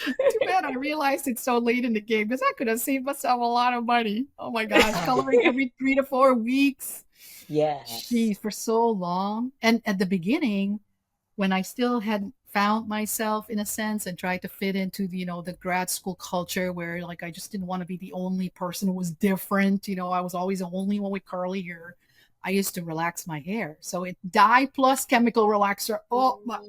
Too bad I realized it so late in the game because I could have saved myself a lot of money. Oh my gosh, coloring every 3 to 4 weeks. Yes. Geez, for so long. And at the beginning, when I still hadn't found myself in a sense and tried to fit into the grad school culture where like I just didn't want to be the only person who was different. I was always the only one with curly hair. I used to relax my hair. So it dye plus chemical relaxer. Oh my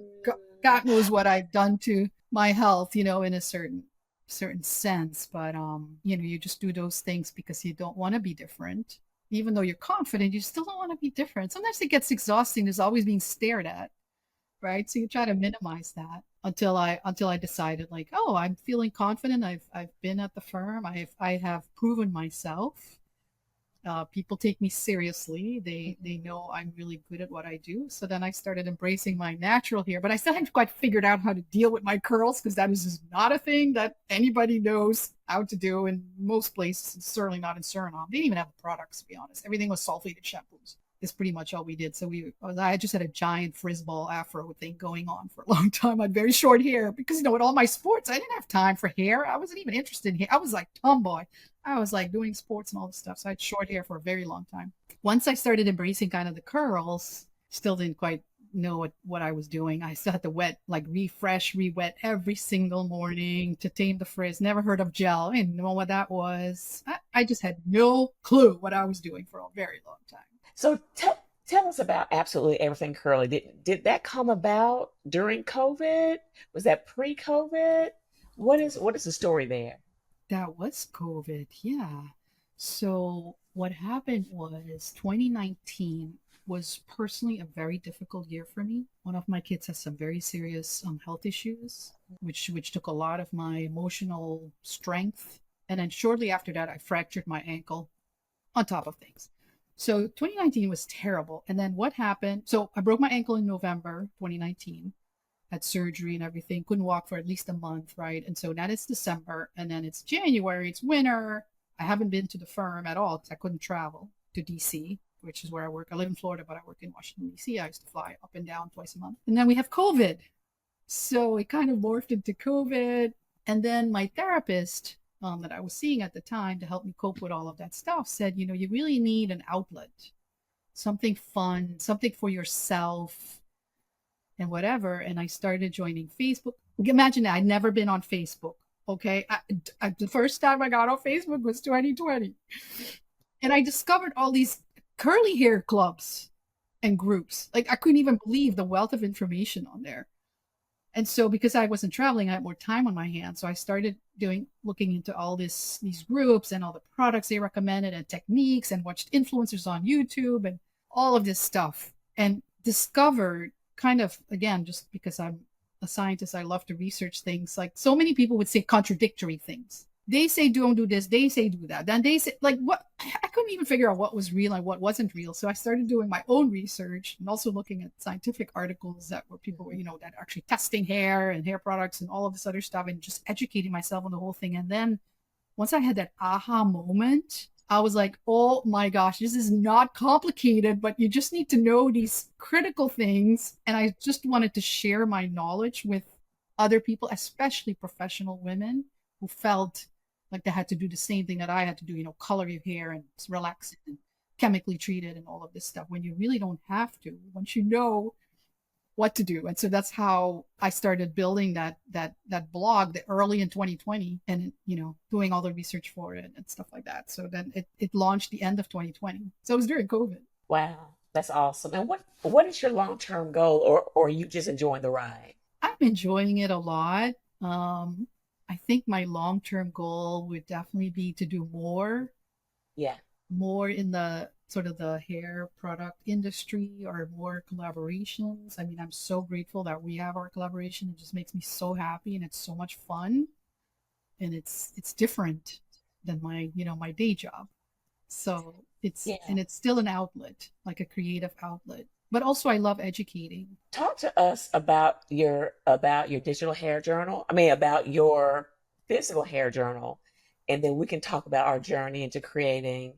God knows what I've done to my health, in a certain sense. But you just do those things because you don't want to be different. Even though you're confident, you still don't want to be different. Sometimes it gets exhausting. There's always being stared at, right? So you try to minimize that until I decided like, oh, I'm feeling confident. I've been at the firm. I have proven myself. People take me seriously. They know I'm really good at what I do. So then I started embracing my natural hair, but I still haven't quite figured out how to deal with my curls because that is just not a thing that anybody knows how to do in most places. Certainly not in Suriname. They didn't even have the products, to be honest. Everything was sulfated shampoos. Is pretty much all we did. So I just had a giant frisball afro thing going on for a long time. I had very short hair because with all my sports, I didn't have time for hair. I wasn't even interested in hair. I was like tomboy. I was like doing sports and all this stuff. So I had short hair for a very long time. Once I started embracing kind of the curls, still didn't quite know what I was doing. I still had to refresh, re-wet every single morning to tame the frizz. Never heard of gel. I didn't know what that was. I just had no clue what I was doing for a very long time. So tell us about absolutely everything curly. Did that come about during COVID? Was that pre-COVID? What is the story there? That was COVID, yeah. So what happened was 2019 was personally a very difficult year for me. One of my kids has some very serious health issues, which took a lot of my emotional strength. And then shortly after that, I fractured my ankle on top of things. So 2019 was terrible. And then what happened? So I broke my ankle in November 2019, had surgery and everything, couldn't walk for at least a month, right? And so now it's December, and then it's January, it's winter. I haven't been to the firm at all because I couldn't travel to DC, which is where I work. I live in Florida, but I work in Washington, DC. I used to fly up and down twice a month. And then we have COVID. So it kind of morphed into COVID. And then my therapist that I was seeing at the time to help me cope with all of that stuff said, you really need an outlet, something fun, something for yourself and whatever. And I started joining Facebook. Imagine that I'd never been on Facebook. Okay. The first time I got on Facebook was 2020. And I discovered all these curly hair clubs and groups. Like I couldn't even believe the wealth of information on there. And so because I wasn't traveling, I had more time on my hands. So I started looking into all these groups and all the products they recommended and techniques and watched influencers on YouTube and all of this stuff and discovered kind of, again, just because I'm a scientist, I love to research things. Like so many people would say contradictory things. They say don't do this, they say do that. Then they say like what I couldn't even figure out what was real and what wasn't real. So I started doing my own research and also looking at scientific articles that were people were, that are actually testing hair and hair products and all of this other stuff and just educating myself on the whole thing. And then once I had that aha moment, I was like, oh my gosh, this is not complicated, but you just need to know these critical things. And I just wanted to share my knowledge with other people, especially professional women who felt like they had to do the same thing that I had to do, color your hair and relax it and chemically treat it and all of this stuff when you really don't have to, once you know what to do. And so that's how I started building that blog early in 2020 and, doing all the research for it and stuff like that. So then it launched the end of 2020. So it was during COVID. Wow, that's awesome. And what is your long-term goal, or are you just enjoying the ride? I'm enjoying it a lot. I think my long-term goal would definitely be to do Yeah. more in the sort of the hair product industry or more collaborations. I mean, I'm so grateful that we have our collaboration. It just makes me so happy and it's so much fun. And it's different than my day job. So Yeah. it's still an outlet, like a creative outlet. But also I love educating. Talk to us about your digital hair journal. I mean, about your physical hair journal, and then we can talk about our journey into creating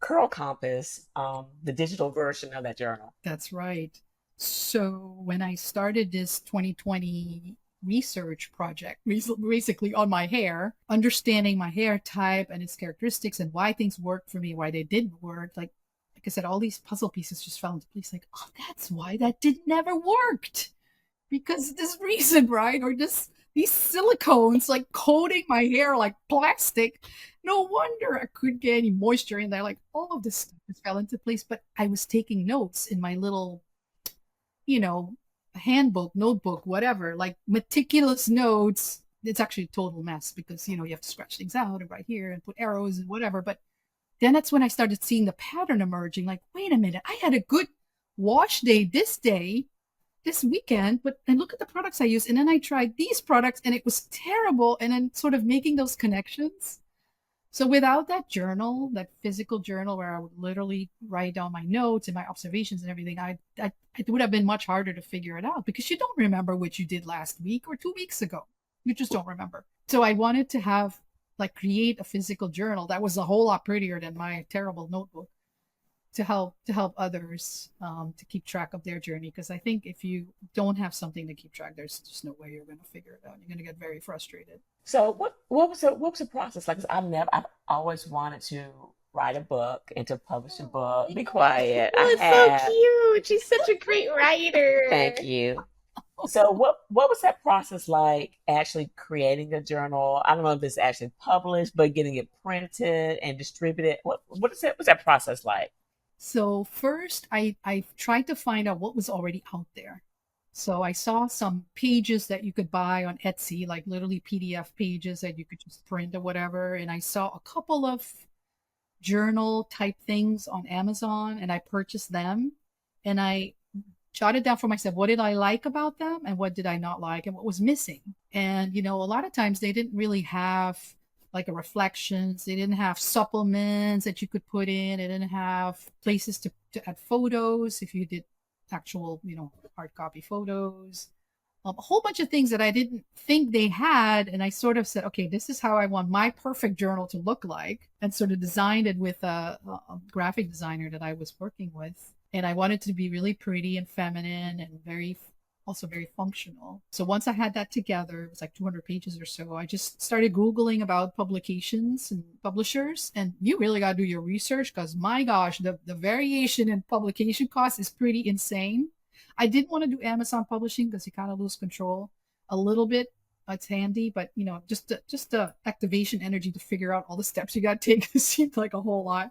Curl Compass, the digital version of that journal. That's right. So when I started this 2020 research project, basically on my hair, understanding my hair type and its characteristics and why things worked for me, why they didn't work, like I said, all these puzzle pieces just fell into place. Like, oh, that's why that did never worked because of this reason, right? Or these silicones like coating my hair like plastic. No wonder I couldn't get any moisture in there. Like all of this stuff just fell into place. But I was taking notes in my little, you know, handbook, notebook, whatever, like meticulous notes. It's actually a total mess because, you have to scratch things out and right here and put arrows and whatever. But then that's when I started seeing the pattern emerging. Like, wait a minute, I had a good wash day, this weekend, but then look at the products I used. And then I tried these products and it was terrible. And then sort of making those connections. So without that journal, that physical journal where I would literally write down my notes and my observations and everything, it would have been much harder to figure it out because you don't remember what you did last week or 2 weeks ago. You just don't remember. So I wanted to create a physical journal that was a whole lot prettier than my terrible notebook to help others to keep track of their journey. Because I think if you don't have something to keep track, there's just no way you're going to figure it out. You're going to get very frustrated. So what was the process like? 'Cause I've always wanted to write a book and to publish a book. Be quiet. Oh, it's so cute. She's such a great writer. Thank you. So what was that process like actually creating a journal? I don't know if it's actually published, but getting it printed and distributed. What's that process like? So first, I tried to find out what was already out there. So I saw some pages that you could buy on Etsy, like literally PDF pages that you could just print or whatever. And I saw a couple of journal type things on Amazon and I purchased them and I jotted down for myself what did I like about them and what did I not like and what was missing. And, a lot of times they didn't really have like a reflections. They didn't have supplements that you could put in. They didn't have places to add photos if you did actual, hard copy photos. A whole bunch of things that I didn't think they had. And I sort of said, okay, this is how I want my perfect journal to look like, and sort of designed it with a graphic designer that I was working with. And I wanted to be really pretty and feminine and also very functional. So once I had that together, it was like 200 pages or so. I just started Googling about publications and publishers. And you really got to do your research because my gosh, the variation in publication costs is pretty insane. I didn't want to do Amazon publishing because you kind of lose control a little bit. It's handy, but just the activation energy to figure out all the steps you got to take seemed like a whole lot.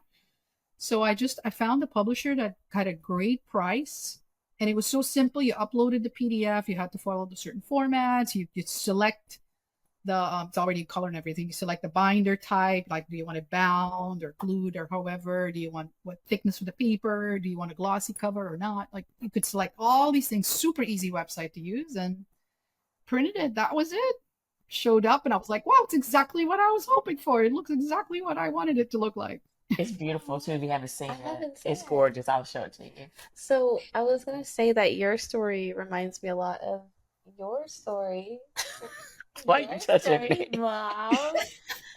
So I found a publisher that had a great price. And it was so simple. You uploaded the PDF. You had to follow the certain formats. You select it's already color and everything. You select the binder type. Like, do you want it bound or glued or however? Do you want what thickness of the paper? Do you want a glossy cover or not? Like, you could select all these things. Super easy website to use. And printed it. That was it. Showed up, and I was like, wow, it's exactly what I was hoping for. It looks exactly what I wanted it to look like. It's beautiful too. If you haven't seen I it, haven't seen it's it. gorgeous. I'll show it to you. So I was gonna say that your story reminds me a lot of your story. Why are Your you touching story, me? Mom,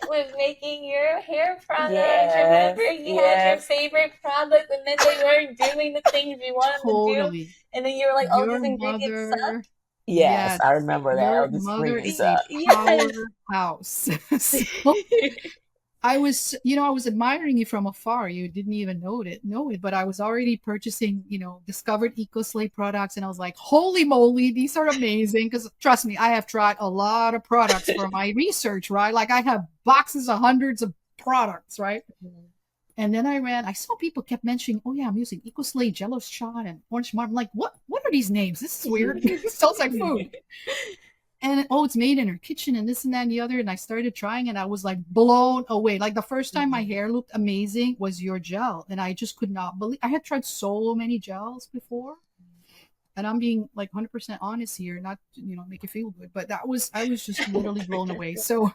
with making your hair products. Yes, Remember, you had your yes, favorite product, and then they weren't doing the things you wanted them to do, Totally. and then you were like, "Oh, Your these ingredients suck." mother, yes. yes, I remember that. your Oh, this mother ingredient is a sucks. Yes. powerhouse. So I was, I was admiring you from afar. You didn't even know it, but I was already purchasing, discovered EcoSlate products, and I was like, holy moly, these are amazing. Because trust me, I have tried a lot of products for my research, right? Like I have boxes of hundreds of products, right? And then I saw people kept mentioning, oh yeah, I'm using EcoSlate, Jello Shot, and Orange Mark. I'm like, what are these names? This is weird. It sounds like food. And oh, it's made in her kitchen and this and that and the other. And I started trying and I was like blown away. Like the first time my hair looked amazing was your gel. And I just could not believe I had tried so many gels before. And I'm being like 100% honest here, not make you feel good, but I was just literally blown away. So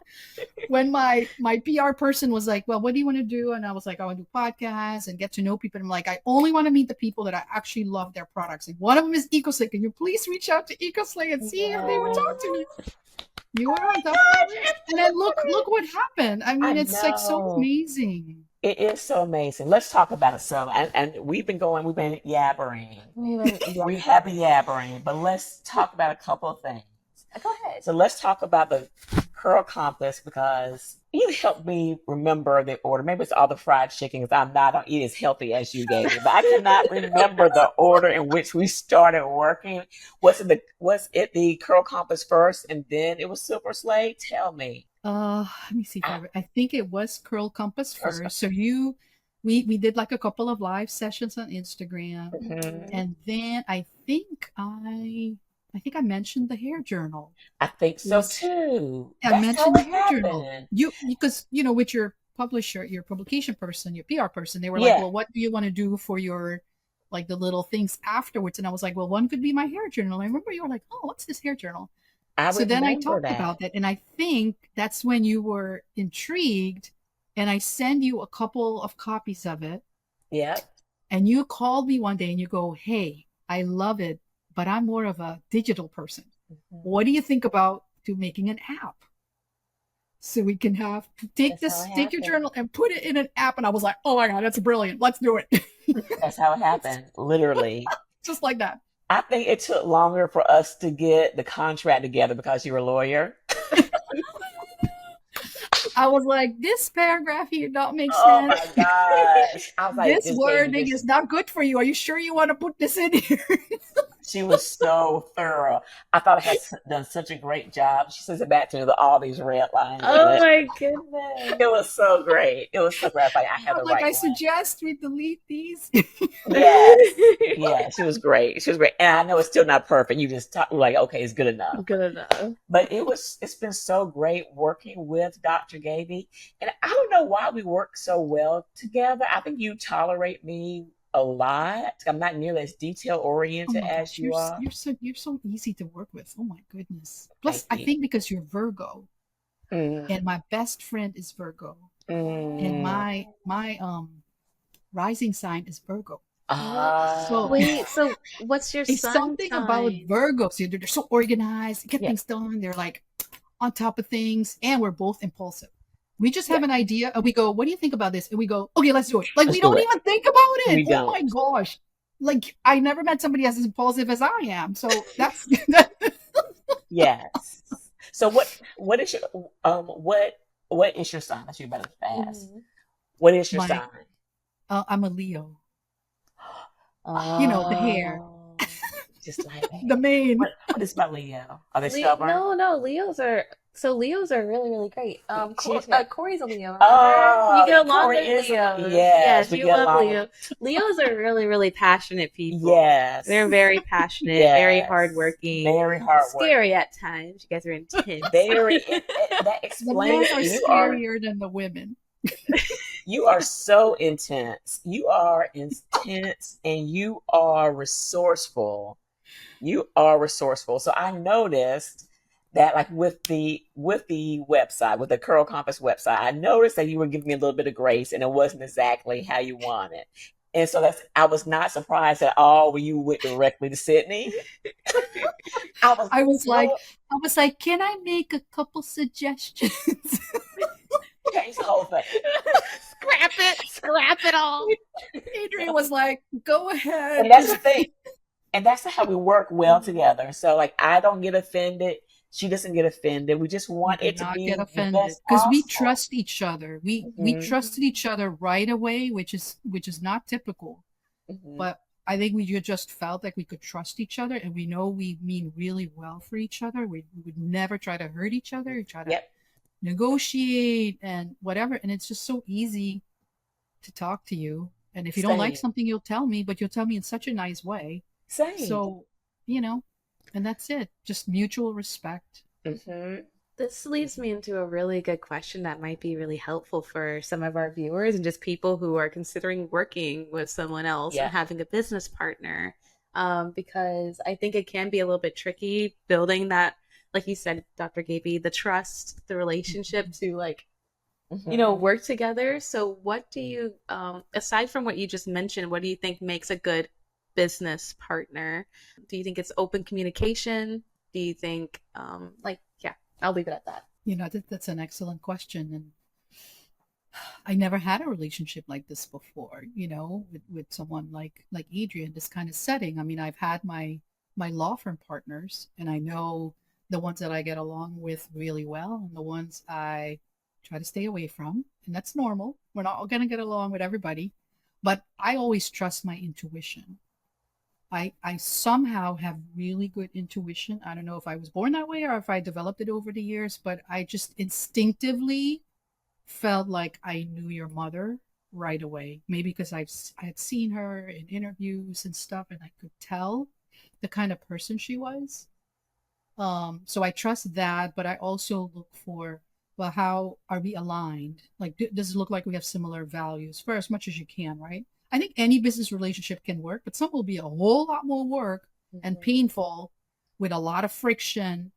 when my PR person was like, well, what do you want to do? And I was like, I want to do podcasts and get to know people. And I'm like, I only want to meet the people that I actually love their products. And one of them is EcoSlate. Can you please reach out to EcoSlate and see if they would talk to me? You are on top of it. And then look what happened. I I mean, it's like so know. amazing. It is so amazing. Let's talk about it. So, and we've been yabbering. We have been yabbering, but let's talk about a couple of things. Go ahead. So let's talk about the Curl Compass because you helped me remember the order. Maybe it's all the fried chicken because I don't eat as healthy as you gave me, but I cannot remember the order in which we started working. Was it the Curl Compass first and then it was Silver Slate? Tell me. Let me see if I think it was Curl Compass first. So we did like a couple of live sessions on Instagram, and then I think I mentioned the hair journal. I think so too. I That's mentioned how the it hair journal. happened. Because with your publisher, your publication person, your PR person, they were like, Yeah. well, what do you want to do for your like the little things afterwards? And I was like, well, one could be my hair journal. And I remember you were like, oh, what's this hair journal? So then I remember talked about that, and I think that's when you were intrigued, and I sent you a couple of copies of it. Yep. And you called me one day and you go, hey, I love it, but I'm more of a digital person. What do you think about making an app? So we can take your journal and put it in an app. And I was like, oh my God, that's brilliant. Let's do it. That's how it happened, literally. Just like that. I think it took longer for us to get the contract together because you're a lawyer. I was like, this paragraph here don't make sense. Oh my gosh. I was like, this wording is not good for you. Are you sure you want to put this in here? She was so thorough. I thought I had done such a great job. She sends it back to me with all these red lines. Oh my goodness. It was so great. It was so great. I was like, I have the right one. Suggest we delete these. Yes. Yeah, she was great. She was great. And I know it's still not perfect. You just talk like, okay, it's good enough. Good enough. But it's been so great working with Dr. Gaby. And I don't know why we work so well together. I think you tolerate me a lot. I'm not nearly as detail oriented as you are. You're so easy to work with. Oh my goodness. Plus, I think because you're Virgo, and my best friend is Virgo, and my rising sign is Virgo. So what's your it's sun something sign? about Virgos. They're so organized, get things done. They're like on top of things, and we're both impulsive. We just have an idea and we go, what do you think about this? And we go, okay, let's do it. Like, we don't even think about it. Oh my gosh. Like, I never met somebody as impulsive as I am. So that's yes. So what is your what is your sign? That's you better ask. What is your sign? I'm a Leo. The hair. Just like the mane. What is about Leo? Are they stubborn? No, Leos are really, really great. Corey's a Leo. Oh, you get along with Leo. Yes, you love Leo. Leos are really, really passionate people. Yes. They're very passionate, very hardworking. Very hardworking. Scary at times. You guys are intense. That explains the men are scarier than the women. You are so intense. You are intense and you are resourceful. So I noticed that like with the website, with the Curl Compass website, I noticed that you were giving me a little bit of grace and it wasn't exactly how you wanted. And so I was not surprised at all when you went directly to Sydney. I was I was like, no, can I make a couple suggestions? change the whole thing. Scrap it all. Adrian was like, go ahead. And that's the thing. And that's how we work well together. So like I don't get offended. She doesn't get offended. We just We want do it to not be get the offended best because we possible. trust each other. We Hmm. trusted each other right away, which is not typical. Hmm. But I think we just felt like we could trust each other, and we know we mean really well for each other. We would never try to hurt each other. We try to Yep. negotiate and whatever. And it's just so easy to talk to you. And if you don't like Same. something, you'll tell me, but you'll tell me in such a nice way. Same. So, and that's it. Just mutual respect. Hmm. This leads me into a really good question that might be really helpful for some of our viewers and just people who are considering working with someone else and Yeah. having a business partner. Because I think it can be a little bit tricky building that, like you said, Dr. Gaby, the trust, the relationship to work together. So what do you, aside from what you just mentioned, what do you think makes a good business partner? Do you think it's open communication? Do you think, yeah, I'll leave it at that. That's an excellent question. And I never had a relationship like this before, with someone like Adrian, this kind of setting. I mean, I've had my law firm partners, and I know the ones that I get along with really well and the ones I try to stay away from. And that's normal. We're not going to get along with everybody, but I always trust my intuition. I somehow have really good intuition. I don't know if I was born that way or if I developed it over the years, but I just instinctively felt like I knew your mother right away. Maybe because I had seen her in interviews and stuff, and I could tell the kind of person she was. So I trust that, but I also look for, well, how are we aligned? Like, does it look like we have similar values for as much as you can, right? I think any business relationship can work, but some will be a whole lot more work and painful with a lot of friction.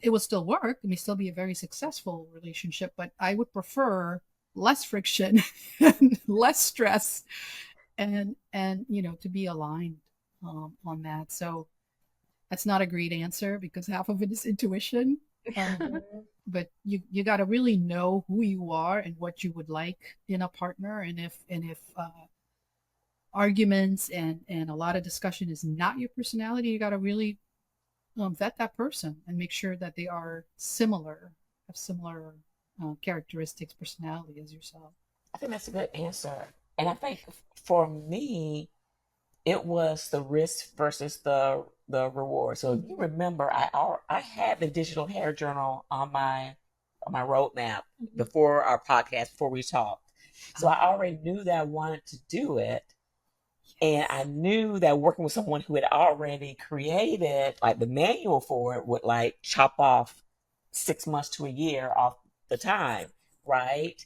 It will still work. It may still be a very successful relationship, but I would prefer less friction and less stress and to be aligned on that. So that's not a great answer because half of it is intuition. But you got to really know who you are and what you would like in a partner, and if arguments and a lot of discussion is not your personality, you got to really vet that person and make sure that they are have similar characteristics, personality as yourself. I think that's a good answer. And I think for me, it was the risk versus the reward. So if you remember, I had the digital hair journal on my roadmap before our podcast, before we talked. So I already knew that I wanted to do it. And I knew that working with someone who had already created like the manual for it would like chop off 6 months to a year off the time, right?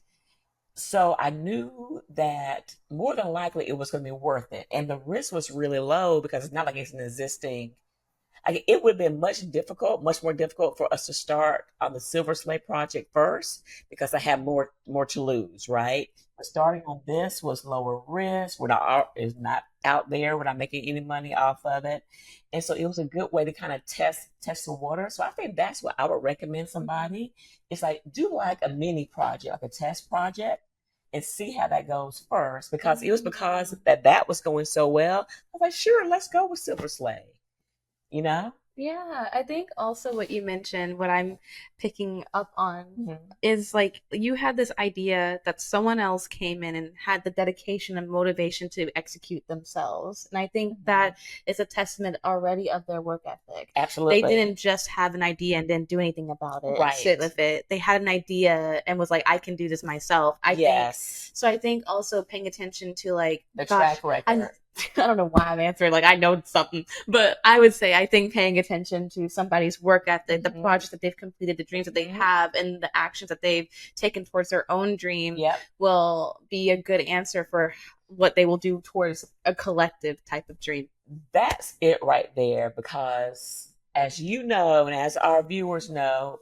So I knew that more than likely it was going to be worth it. And the risk was really low because it's not like it's an existing, like it would have been much more difficult for us to start on the Silver Slate project first because I had more to lose, right? But starting on this was lower risk. It's not out there. We're not making any money off of it. And so it was a good way to kind of test the water. So I think that's what I would recommend somebody. It's like do like a mini project, like a test project and see how that goes first because it was because that was going so well. I was like, sure, let's go with Silver Slate, you know? Yeah, I think also what you mentioned, what I'm picking up on Mm-hmm. is like you had this idea that someone else came in and had the dedication and motivation to execute themselves. And I think that is a testament already of their work ethic. Absolutely. They didn't just have an idea and didn't do anything about it and sit Right. with it. They had an idea and was like, I can do this myself. I think Yes. so. I think also paying attention to like, The gosh, track record. I don't know why I'm answering like I know something, but I would say I think paying attention to somebody's work ethic, the projects that they've completed, the dreams that they have, and the actions that they've taken towards their own dream Yep. will be a good answer for what they will do towards a collective type of dream. That's it right there because as you know, and as our viewers know,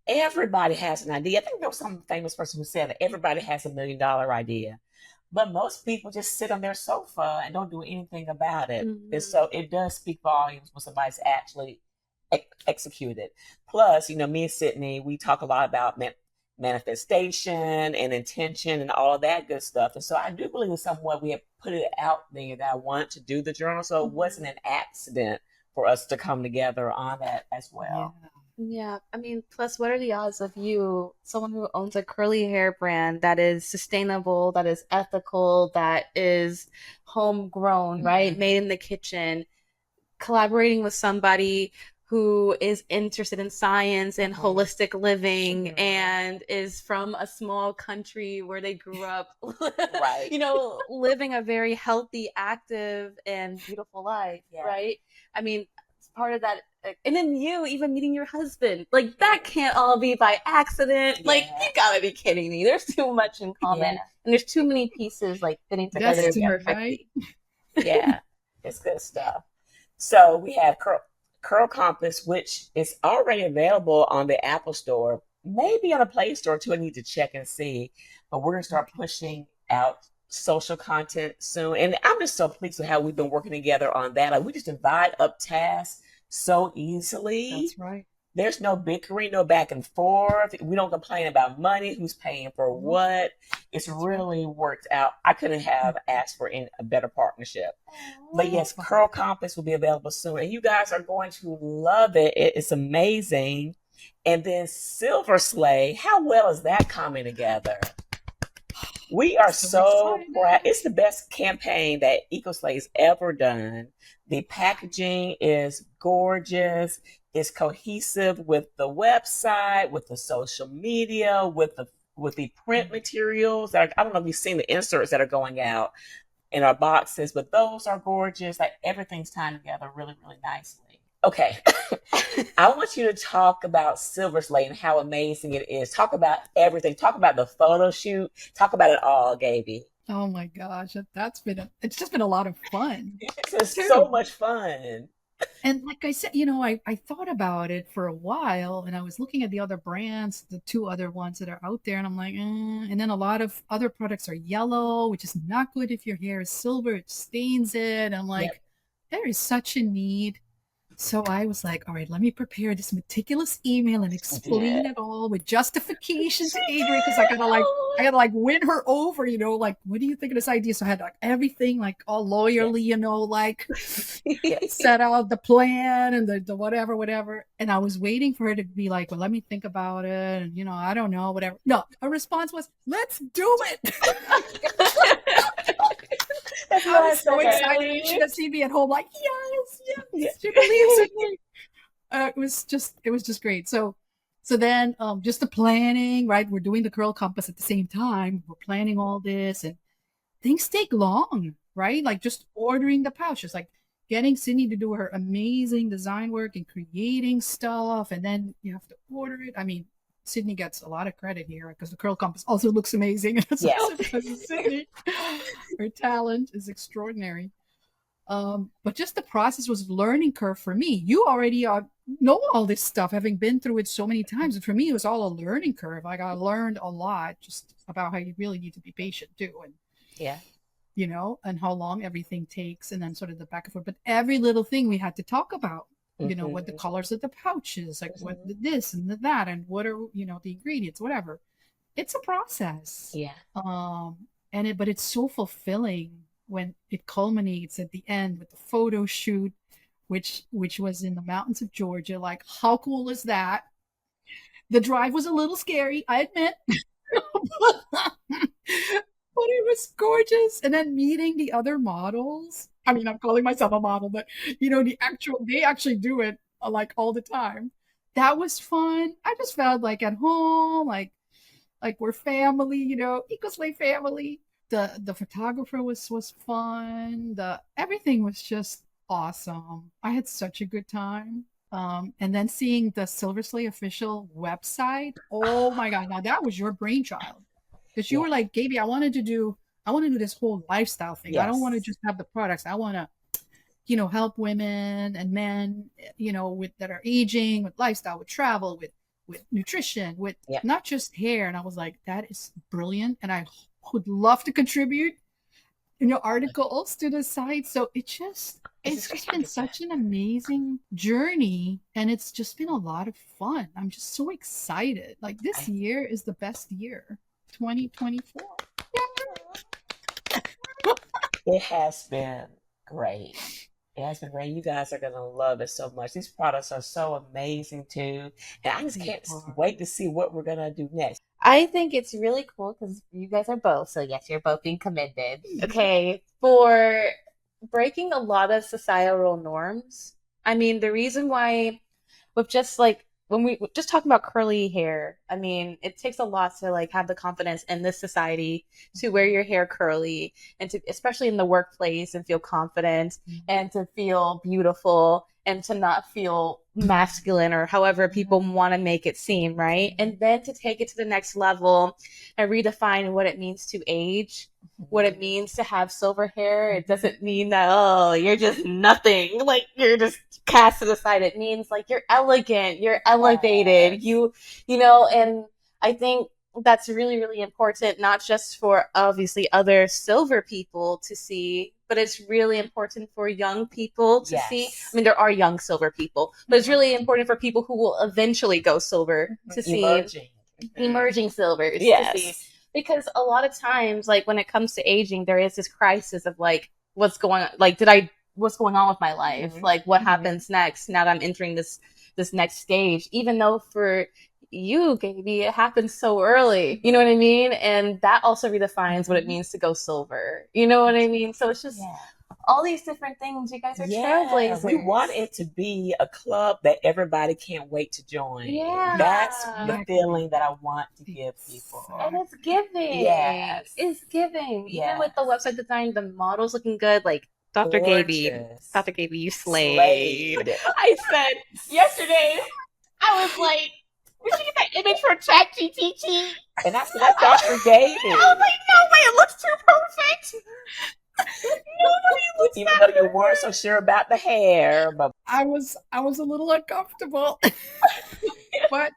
everybody has an idea. I think there was some famous person who said that everybody has $1 million idea, but most people just sit on their sofa and don't do anything about it. And so it does speak volumes when somebody's actually executed. Plus, me and Sydney, we talk a lot about manifestation and intention and all of that good stuff. And so I do believe in some way we have put it out there that I wanted to do the journal. So it wasn't an accident for us to come together on that as well. Yeah. I mean, plus, what are the odds of you, someone who owns a curly hair brand that is sustainable, that is ethical, that is homegrown, right? Made in the kitchen, collaborating with somebody who is interested in science and holistic living and is from a small country where they grew up, right? Living a very healthy, active, and beautiful life, right? I mean, part of that, and then you even meeting your husband, like that can't all be by accident. Like, you gotta be kidding me. There's too much in common, and there's too many pieces like fitting together perfectly. Right? Yeah, it's good stuff. So we have Curl Compass, which is already available on the Apple Store, maybe on a Play Store too. I need to check and see, but we're gonna start pushing out social content soon. And I'm just so pleased with how we've been working together on that. Like, we just divide up tasks so easily. That's right. There's no bickering, no back and forth. We don't complain about money, who's paying for what. It's really worked out. I couldn't have asked for a better partnership. But yes, Curl Compass will be available soon. And you guys are going to love it. It's amazing. And then Silver Sleigh, how well is that coming together? We are so proud. It's the best campaign that EcoSlay has ever done. The packaging is gorgeous. It's cohesive with the website, with the social media, with the print materials. I don't know if you've seen the inserts that are going out in our boxes, but those are gorgeous. Like, everything's tied together really, really nicely. Okay. I want you to talk about Silver Sleigh and how amazing it is. Talk about everything. Talk about the photo shoot. Talk about it all, Gaby. Oh my gosh, it's just been a lot of fun. It's just so much fun. And like I said, I thought about it for a while, and I was looking at the other brands, the 2 other ones that are out there, and I'm like, and then a lot of other products are yellow, which is not good if your hair is silver, it stains it. I'm like, there is such a need. So I was like, all right, let me prepare this meticulous email and explain it all with justification to Adrienne, because I gotta win her over, like, what do you think of this idea? So I had like everything like all lawyerly, like set out the plan and the whatever. And I was waiting for her to be like, well, let me think about it. And I don't know, whatever. No, her response was, let's do it. I was so excited. She could see me at home, like, yes, she believes in me. It was just great. So then, just the planning, right? We're doing the Curl Compass at the same time. We're planning all this, and things take long, right? Like, just ordering the pouches, like getting Sydney to do her amazing design work and creating stuff, and then you have to order it. I mean, Sydney gets a lot of credit here because the Curl Compass also looks amazing. Because of Sydney. Her talent is extraordinary. But just the process was a learning curve for me. You already know all this stuff, having been through it so many times. And for me, it was all a learning curve. Like, I learned a lot just about how you really need to be patient too. And and how long everything takes, and then sort of the back and forth. But every little thing we had to talk about. What the colors of the pouches, like what this and that, and what are the ingredients, whatever. It's a process. But it's so fulfilling when it culminates at the end with the photo shoot, which was in the mountains of Georgia. Like, how cool is that? The drive was a little scary, I admit. But it was gorgeous. And then meeting the other models. I mean, I'm calling myself a model, but they actually do it like all the time. That was fun. I just felt like at home, like we're family, EcoSlay family. The photographer was fun. Everything was just awesome. I had such a good time. And then seeing the Silver Sleigh official website. Oh my God. Now that was your brainchild. Because you were like, Gaby, I want to do this whole lifestyle thing. I don't want to just have the products. I want to help women and men, with that are aging, with lifestyle, with travel, with nutrition, with Yeah. not just hair. And I was like, that is brilliant. And I would love to contribute, articles to the site. So it's just been such an amazing journey, and it's just been a lot of fun. I'm just so excited. Like this year is the best year, 2024. It has been great. It has been great. You guys are going to love it so much. These products are so amazing too. And I just can't wait to see what we're going to do next. I think it's really cool because you guys are both, so yes, you're both being commended, okay, for breaking a lot of societal norms. I mean, the reason why, with just like when we just talking about curly hair, I mean, it takes a lot to like have the confidence in this society to wear your hair curly and to, especially in the workplace, and feel confident and to feel beautiful and to not feel masculine or however people want to make it seem, right? And then to take it to the next level and redefine what it means to age, what it means to have silver hair. It doesn't mean that, oh, you're just nothing, like you're just cast aside. It means like you're elegant, you're elevated, and I think that's really, really important, not just for obviously other silver people to see, but it's really important for young people to see. I mean, there are young silver people, but it's really important for people who will eventually go silver to see emerging silvers to see. Because a lot of times, like when it comes to aging, there is this crisis of like, what's going on? Like, what's going on with my life? Like, what happens next now that I'm entering this next stage? Even though for you, Gaby, it happens so early. You know what I mean? And that also redefines what it means to go silver. You know what I mean? So it's just all these different things. You guys are trailblazers. We want it to be a club that everybody can't wait to join. Yeah. That's the feeling that I want to give people. And it's giving. Yes. It's giving. Even with the website design, the model's looking good. Like, Dr. Gaby, you slayed. I said yesterday, I was like, we should get that image from ChatGPT. And that's Dr. Gaby. I was like, no way, it looks too perfect. Nobody looks even though you weren't so sure about the hair, but I was a little uncomfortable. But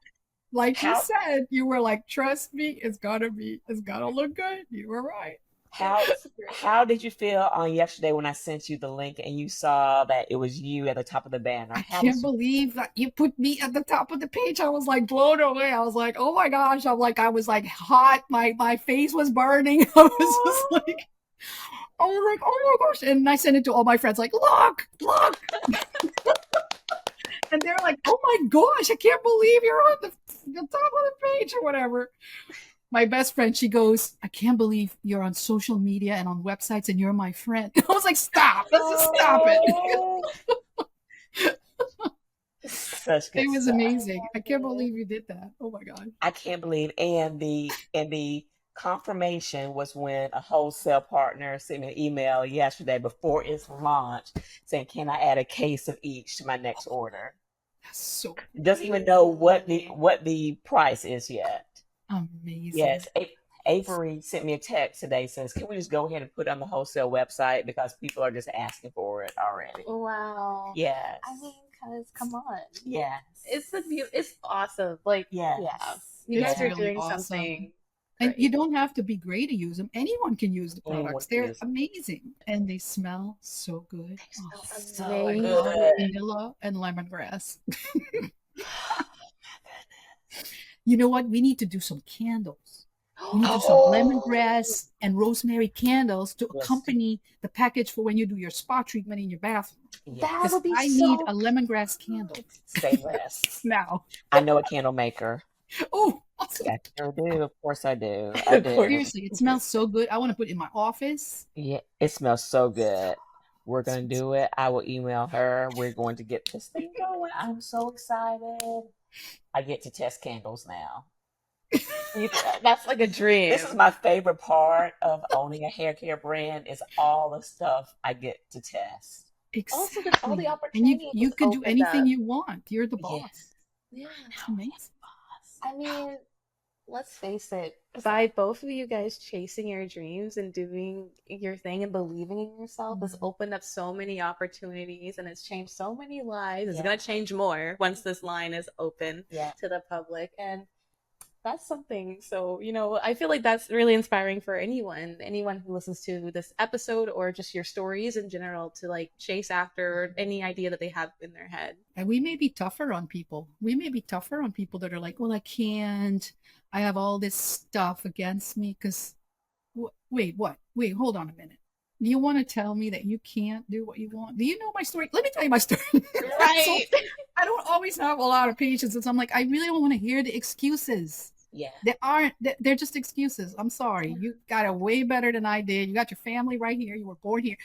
like you said, you were like, trust me, it's gotta look good. You were right. How did you feel on yesterday when I sent you the link and you saw that it was you at the top of the banner? I can't believe that you put me at the top of the page. I was like blown away. I was like, oh my gosh. I was like hot. My face was burning. I was just like, oh my gosh. And I sent it to all my friends like, look. And they're like, oh my gosh, I can't believe you're on the top of the page or whatever. My best friend, she goes, I can't believe you're on social media and on websites and you're my friend. I was like, stop. Let's just stop it. Such good It was stuff. amazing. I can't believe you did that. Oh my God. I can't believe. And the confirmation was when a wholesale partner sent me an email yesterday before its launch saying, can I add a case of each to my next order? That's so cool. Doesn't even know what the price is yet. Amazing. Yes. Avery sent me a text today, says, can we just go ahead and put it on the wholesale website because people are just asking for it already. Wow. Yes. I mean, because come on. Yes. It's awesome. Like, yes. Yeah. You guys are doing something. And great. you don't have to be great to use them. Anyone can use the products. They're amazing. And they smell so good. So I love vanilla and lemongrass. You know what? We need to do some candles. We need to do some lemongrass and rosemary candles to accompany the package for when you do your spa treatment in your bathroom. That would be I need a lemongrass candle. Say less. Now. I know a candle maker. Oh, awesome. I sure do. Of course I do. Seriously, it smells so good. I want to put it in my office. Yeah, it smells so good. We're going to do it. I will email her. We're going to get this thing going. I'm so excited. I get to test candles now. That's like a dream. This is my favorite part of owning a hair care brand is all the stuff I get to test. Exactly. Also, all the opportunities. And you can do anything you want. You're the boss. Yeah. Amazing. I mean, let's face it, by both of you guys chasing your dreams and doing your thing and believing in yourself has opened up so many opportunities and it's changed so many lives. It's going to change more once this line is open to the public. And that's something. So, I feel like that's really inspiring for anyone who listens to this episode or just your stories in general to like chase after any idea that they have in their head. And we may be tougher on people. We may be tougher on people that are like, well, I can't. I have all this stuff against me because, wait, what? Wait, hold on a minute. Do you want to tell me that you can't do what you want? Do you know my story? Let me tell you my story. Right. So, I don't always have a lot of patience. And so I'm like, I really don't want to hear the excuses. Yeah. They're just excuses. I'm sorry. You got it way better than I did. You got your family right here. You were born here.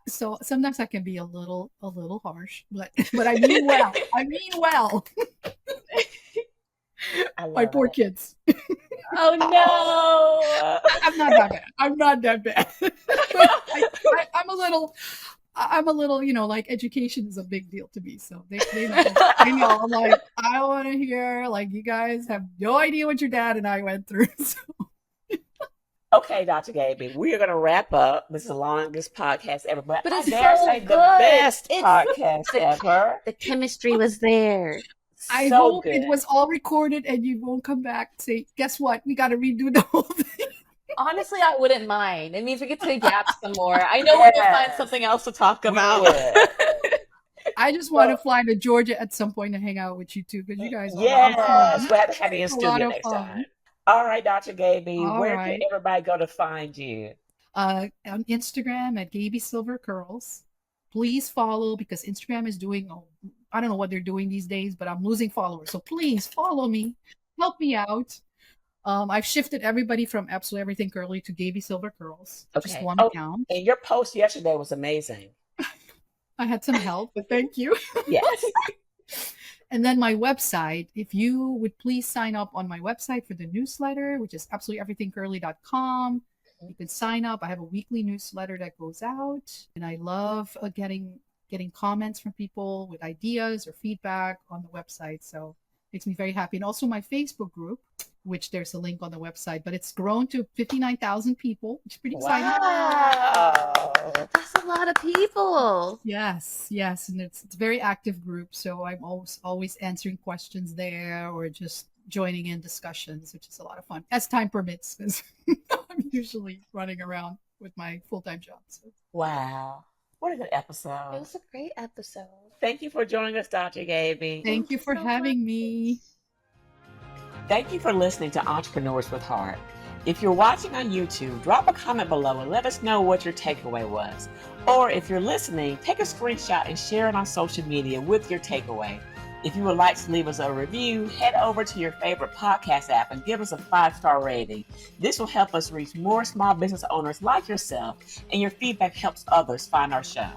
So sometimes I can be a little harsh, but I mean well. I mean well. My poor kids. Oh no. I'm not that bad. I'm not that bad. I'm a little, like education is a big deal to me. So they know. I'm like, I want to hear, like, you guys have no idea what your dad and I went through. So. Okay, Dr. Gaby, we are going to wrap up. This is the longest podcast ever, but it's I dare so say good. the best podcast ever. The chemistry was there. I hope it was all recorded and you won't come back and say, guess what? We got to redo the whole thing. Honestly, I wouldn't mind. It means we get to gap some more. I know we're going to find something else to talk about. I just want to fly to Georgia at some point to hang out with you two because you guys are we'll have to have you in studio next time. All right, Dr. Gaby, where can everybody go to find you? On Instagram at Gaby Silver Curls. Please follow because Instagram is doing, I don't know what they're doing these days, but I'm losing followers. So please follow me. Help me out. I've shifted everybody from Absolutely Everything Curly to Gaby Silver Curls. Okay. Just one account. And your post yesterday was amazing. I had some help, but thank you. Yes. And then my website, if you would please sign up on my website for the newsletter, which is absolutely-everything-curly.com. You can sign up. I have a weekly newsletter that goes out, and I love getting comments from people with ideas or feedback on the website. So it makes me very happy. And also my Facebook group, which there's a link on the website, but it's grown to 59,000 people, which is pretty exciting. Wow. That's a lot of people. Yes. And it's a very active group. So I'm always answering questions there or just joining in discussions, which is a lot of fun as time permits, because I'm usually running around with my full-time job. So. Wow. What a good episode. It was a great episode. Thank you for joining us, Dr. Gaby. Thank you for having me. Thank you for listening to Entrepreneurs with Heart. If you're watching on YouTube, drop a comment below and let us know what your takeaway was. Or if you're listening, take a screenshot and share it on social media with your takeaway. If you would like to leave us a review, head over to your favorite podcast app and give us a 5-star rating. This will help us reach more small business owners like yourself, and your feedback helps others find our show.